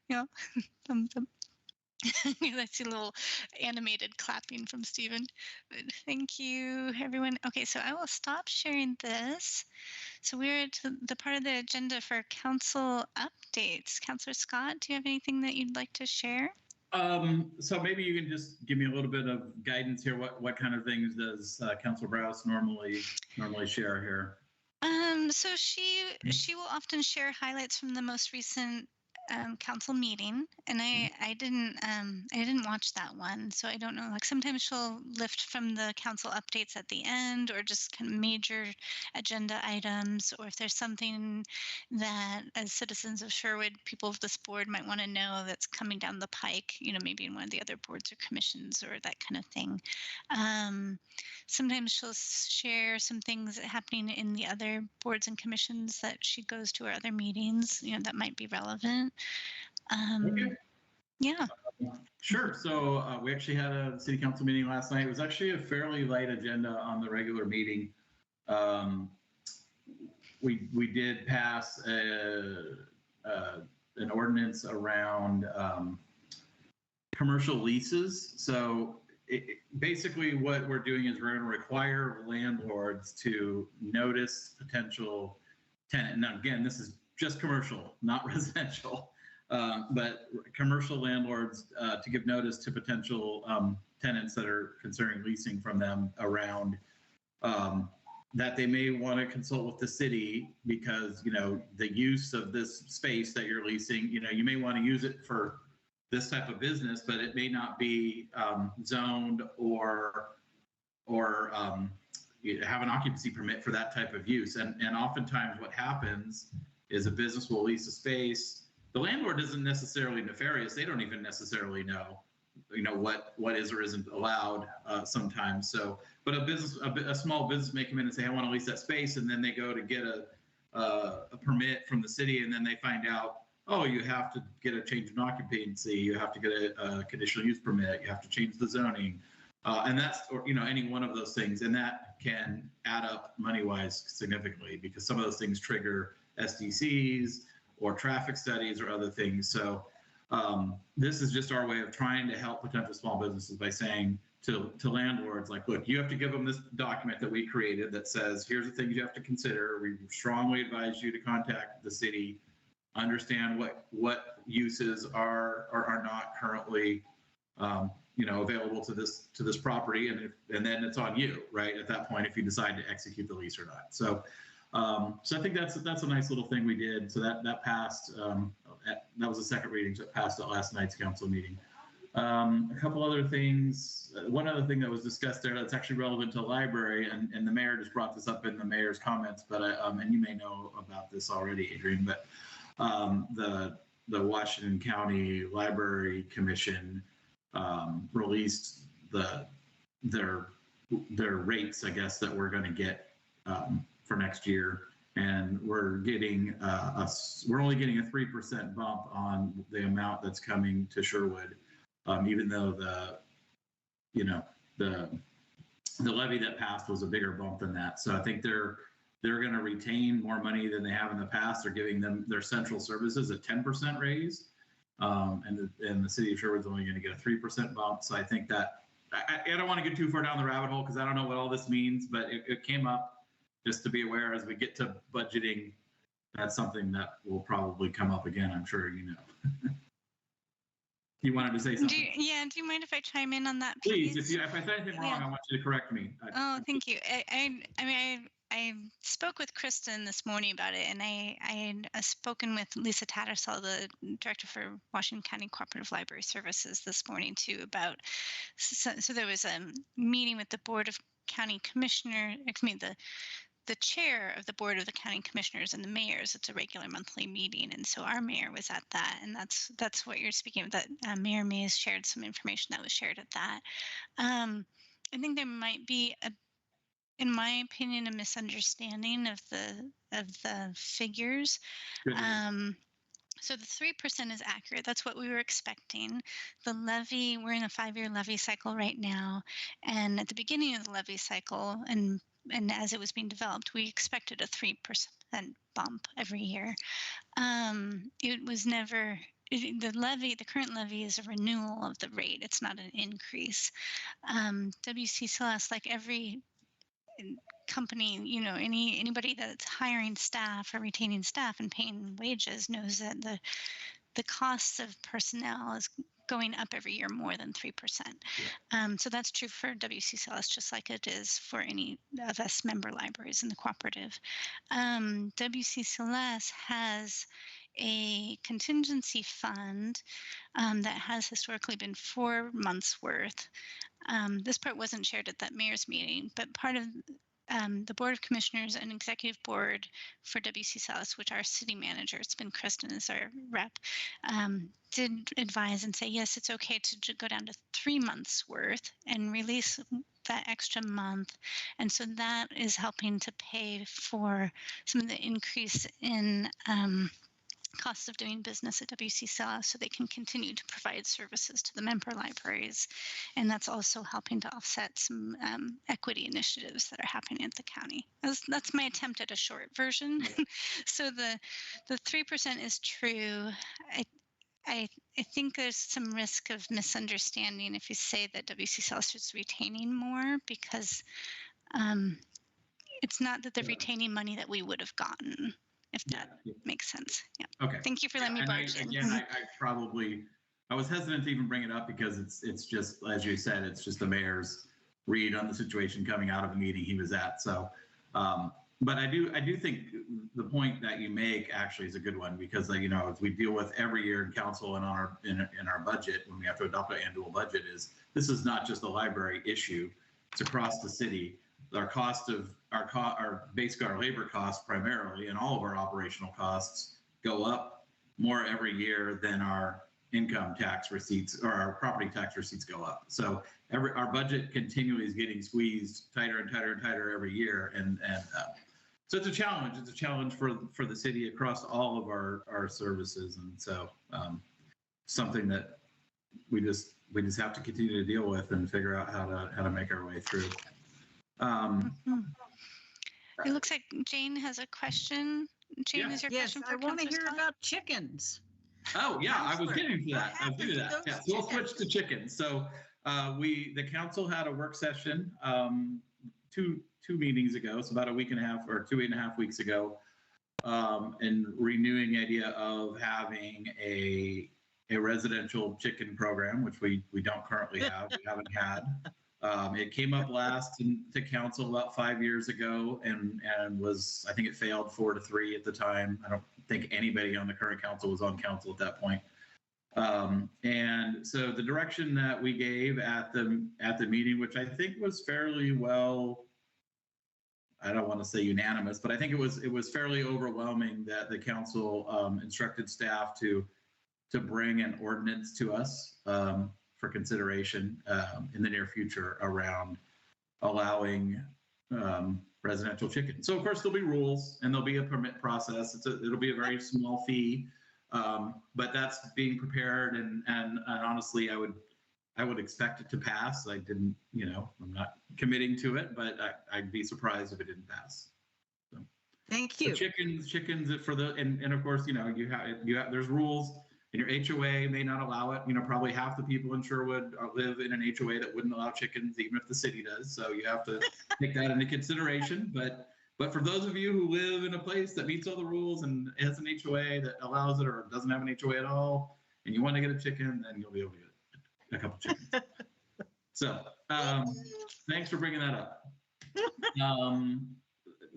Yeah, thumbs up. I see a little animated clapping from Stephen. Thank you, everyone. Okay, so I will stop sharing this. So we're at the part of the agenda for council updates. Councillor Scott, do you have anything that you'd like to share? So maybe you can just give me a little bit of guidance here. What kind of things does Councilor Browse normally share here? So she will often share highlights from the most recent council meeting, and I didn't watch that one, so I don't know. Like sometimes she'll lift from the council updates at the end, or just kind of major agenda items, or if there's something that as citizens of Sherwood, people of this board might want to know that's coming down the pike, you know, maybe in one of the other boards or commissions or that kind of thing. Sometimes she'll share some things happening in the other boards and commissions that she goes to, or other meetings, you know, that might be relevant. Okay. Yeah. Sure. So we actually had a city council meeting last night. It was actually a fairly light agenda on the regular meeting. We did pass an ordinance around commercial leases. So basically what we're doing is we're going to require landlords to notice potential tenant. Now, again, this is just commercial, not residential, but commercial landlords to give notice to potential tenants that are considering leasing from them around that they may want to consult with the city, because, you know, the use of this space that you're leasing, you know, you may want to use it for this type of business, but it may not be zoned or have an occupancy permit for that type of use. And oftentimes what happens is a business will lease a space. The landlord isn't necessarily nefarious. They don't even necessarily know, you know, what is or isn't allowed sometimes. So, but a small business may come in and say, I want to lease that space. And then they go to get a permit from the city, and then they find out, oh, you have to get a change in occupancy, you have to get a conditional use permit, you have to change the zoning. And that's, or, you know, any one of those things. And that can add up money-wise significantly, because some of those things trigger SDCs or traffic studies or other things. So this is just our way of trying to help potential small businesses by saying to landlords, like, look, you have to give them this document that we created that says, here's the things you have to consider. We strongly advise you to contact the city understand what uses are or are not currently available to this property, and then it's on you, right, at that point, if you decide to execute the lease or not. So I think that's a nice little thing we did. So that passed. That was the second reading, so it passed at last night's council meeting. A couple other things. One other thing that was discussed there that's actually relevant to the library, and the mayor just brought this up in the mayor's comments, but and you may know about this already, Adrian, but the Washington County Library Commission released their rates, I guess, that we're going to get for next year, and we're getting we're only getting a 3% bump on the amount that's coming to Sherwood, even though the levy that passed was a bigger bump than that. So I think they're going to retain more money than they have in the past. They're giving them their central services a 10% raise, and the city of Sherwood's only going to get a 3% bump. So I think that I don't want to get too far down the rabbit hole because I don't know what all this means, but it came up just to be aware as we get to budgeting. That's something that will probably come up again, I'm sure you know. You wanted to say something? Do you mind if I chime in on that, Please, please? if I said anything wrong, I want you to correct me. Oh, thank you. I spoke with Kristen this morning about it, and I had spoken with Lisa Tattersall, the director for Washington County Cooperative Library Services, this morning too, about, so there was a meeting with the Board of County Commissioner, the chair of the Board of the County Commissioners and the mayors. It's a regular monthly meeting, and so our mayor was at that, and that's what you're speaking of. That Mayor Mays shared some information that was shared at that. I think there might be in my opinion, a misunderstanding of the figures. So the 3% is accurate. That's what we were expecting. The levy, we're in a 5-year levy cycle right now, and at the beginning of the levy cycle, and as it was being developed, we expected a 3% bump every year. It was never. The current levy is a renewal of the rate. It's not an increase. WCCLS, like every company, anybody that's hiring staff or retaining staff and paying wages knows that the costs of personnel is going up every year more than 3%. So that's true for WCCLS, just like it is for any of us member libraries in the cooperative. WCCLS has a contingency fund that has historically been 4 months worth. This part wasn't shared at that mayor's meeting, but part of the Board of Commissioners and Executive Board for WCCLS, which our city manager, it's been Kristen as our rep, did advise and say, yes, it's okay to go down to 3 months worth and release that extra month. And so that is helping to pay for some of the increase in costs of doing business at WCCLS, so they can continue to provide services to the member libraries. And that's also helping to offset some equity initiatives that are happening at the county. That's my attempt at a short version. So the 3% is true. I think there's some risk of misunderstanding if you say that WCCLS is retaining more, because it's not that they're retaining money that we would have gotten, if that makes sense. Yeah. Okay. Thank you for letting me barge in. Again, I was hesitant to even bring it up because it's just, as you said, it's just the mayor's read on the situation coming out of a meeting he was at. So, but I do think the point that you make actually is a good one, because as we deal with every year in council and on in our budget, when we have to adopt an annual budget, this is not just a library issue. It's across the city. Our cost of basically our labor costs primarily, and all of our operational costs go up more every year than our income tax receipts or our property tax receipts go up. So our budget continually is getting squeezed tighter and tighter and tighter every year, and so it's a challenge. It's a challenge for the city across all of our services, and so something that we just have to continue to deal with and figure out how to make our way through. It looks like Jane has a question. Jane, is your question for I want to hear Scott? about chickens. Oh yeah, I was getting to that. What happened to those Yeah, so we'll switch to chickens. So the council had a work session two meetings ago, so about a week and a half or 2.5 weeks ago, and renewing the idea of having a residential chicken program, which we don't currently have. We haven't had. It came up last to council about 5 years ago, and was, I think it failed 4-3 at the time. I don't think anybody on the current council was on council at that point. And so the direction that we gave at the meeting, which I think was fairly well, I don't want to say unanimous, but I think it was fairly overwhelming that the council instructed staff to bring an ordinance to us for consideration in the near future around allowing residential chicken. So of course there'll be rules and there'll be a permit process. It'll be a very small fee, but that's being prepared. And honestly, I would expect it to pass. I didn't, I'm not committing to it, but I'd be surprised if it didn't pass. So, Thank you. Chickens for the, and of course, you have, there's rules, and your HOA may not allow it. Probably half the people in Sherwood live in an HOA that wouldn't allow chickens, even if the city does. So you have to take that into consideration. But for those of you who live in a place that meets all the rules and has an HOA that allows it or doesn't have an HOA at all, and you want to get a chicken, then you'll be able to get a couple chickens. So thanks for bringing that up.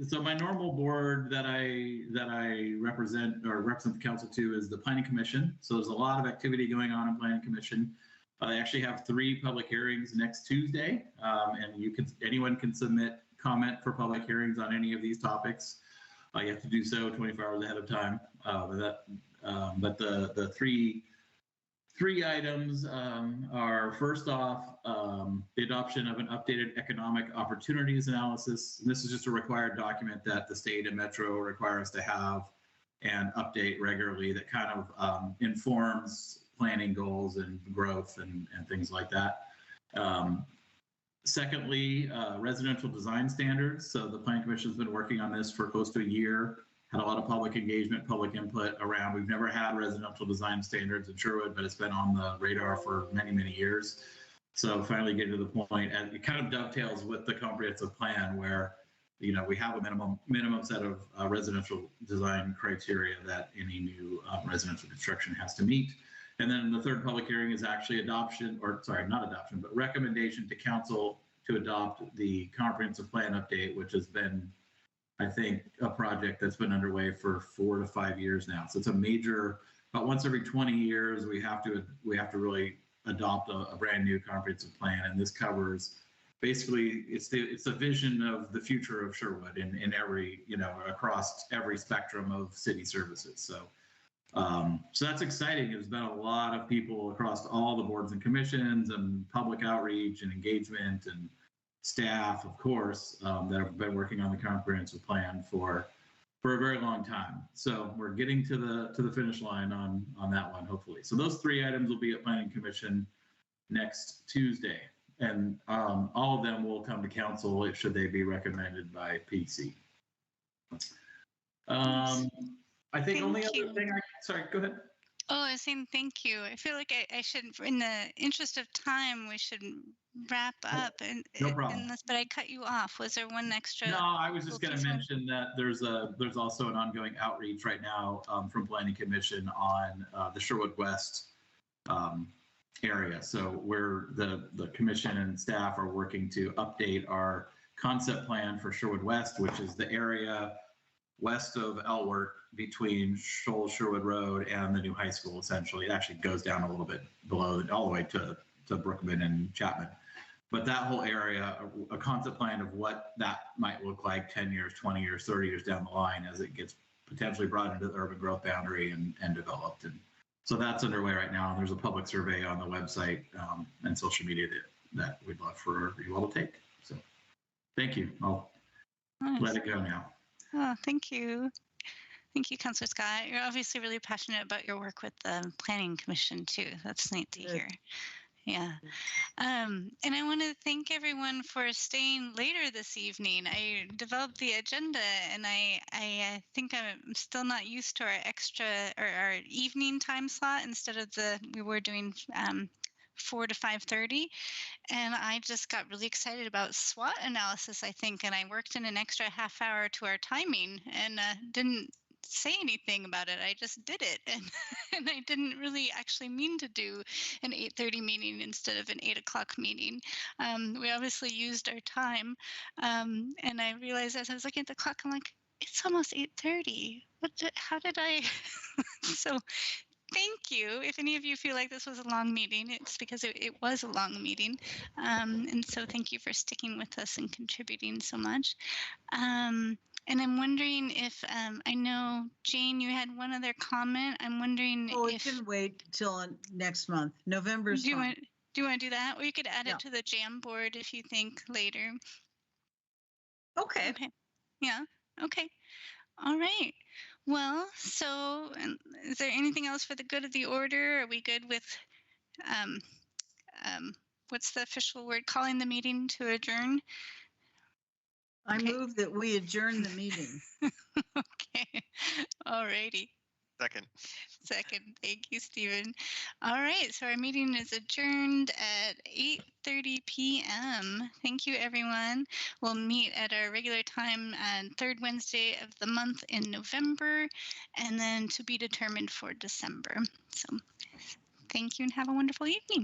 So my normal board that I represent the council to is the Planning Commission. So there's a lot of activity going on in Planning Commission. I actually have 3 public hearings next Tuesday, and anyone can submit comment for public hearings on any of these topics. You have to do so 24 hours ahead of time. But the three items are, first off, the adoption of an updated economic opportunities analysis. And this is just a required document that the state and Metro require us to have and update regularly that kind of informs planning goals and growth and things like that. Secondly, residential design standards. So the Planning Commission has been working on this for close to a year. Had a lot of public engagement, public input around. We've never had residential design standards in Sherwood, but it's been on the radar for many, many years. So finally getting to the point, and it kind of dovetails with the comprehensive plan where, we have a minimum set of residential design criteria that any new residential construction has to meet. And then the third public hearing is actually recommendation to council to adopt the comprehensive plan update, which has been, I think, a project that's been underway for 4 to 5 years now. So it's a major, about once every 20 years, we have to really adopt a brand new comprehensive plan. And this covers, basically, it's the vision of the future of Sherwood in every, across every spectrum of city services. So that's exciting. There's been a lot of people across all the boards and commissions and public outreach and engagement and staff, of course, that have been working on the comprehensive plan for a very long time. So we're getting to the finish line on that one, hopefully. So those 3 items will be at Planning Commission next Tuesday, and all of them will come to council should they be recommended by PC. I think only other thing sorry, go ahead. Oh, I was saying thank you. I feel like I should, in the interest of time, we should wrap up. No problem. But I cut you off. Was there one extra? No, I was just going to mention that there's also an ongoing outreach right now from Planning Commission on the Sherwood West area. So where the commission and staff are working to update our concept plan for Sherwood West, which is the area west of Elwert between Sherwood Road and the new high school. Essentially, it actually goes down a little bit below, all the way to Brookman and Chapman. But that whole area, a concept plan of what that might look like 10 years, 20 years, 30 years down the line as it gets potentially brought into the urban growth boundary and developed. And so that's underway right now. And there's a public survey on the website and social media that we'd love for you all to take. So thank you. I'll let it go now. Oh, thank you. Thank you, Councillor Scott. You're obviously really passionate about your work with the Planning Commission too. That's neat to hear. Yeah. And I want to thank everyone for staying later this evening. I developed the agenda and I think I'm still not used to our extra or our evening time slot instead of we were doing 4 to 5:30. And I just got really excited about SWOT analysis, I think, and I worked in an extra half hour to our timing and didn't say anything about it. I just did it, and and I didn't really actually mean to do an 8:30 meeting instead of an 8 o'clock meeting. We obviously used our time, and I realized as I was looking at the clock, I'm like, it's almost 8:30. How did I? So thank you. If any of you feel like this was a long meeting, it's because it was a long meeting. And so thank you for sticking with us and contributing so much. And I'm wondering if, I know, Jane, you had one other comment. I'm wondering Oh, it if, can wait till next month. November's do you fine. want, do you want to do that? Or you could add Yeah. it to the jam board if you think later. Okay. Okay. Yeah. Okay. All right. Well, so is there anything else for the good of the order? Are we good with, um, what's the official word? Calling the meeting to adjourn? I Okay. move that we adjourn the meeting. Okay. All righty. Second. Second. Thank you, Stephen. All right. So our meeting is adjourned at 8:30 p.m. Thank you, everyone. We'll meet at our regular time on third Wednesday of the month in November, and then to be determined for December. So thank you and have a wonderful evening.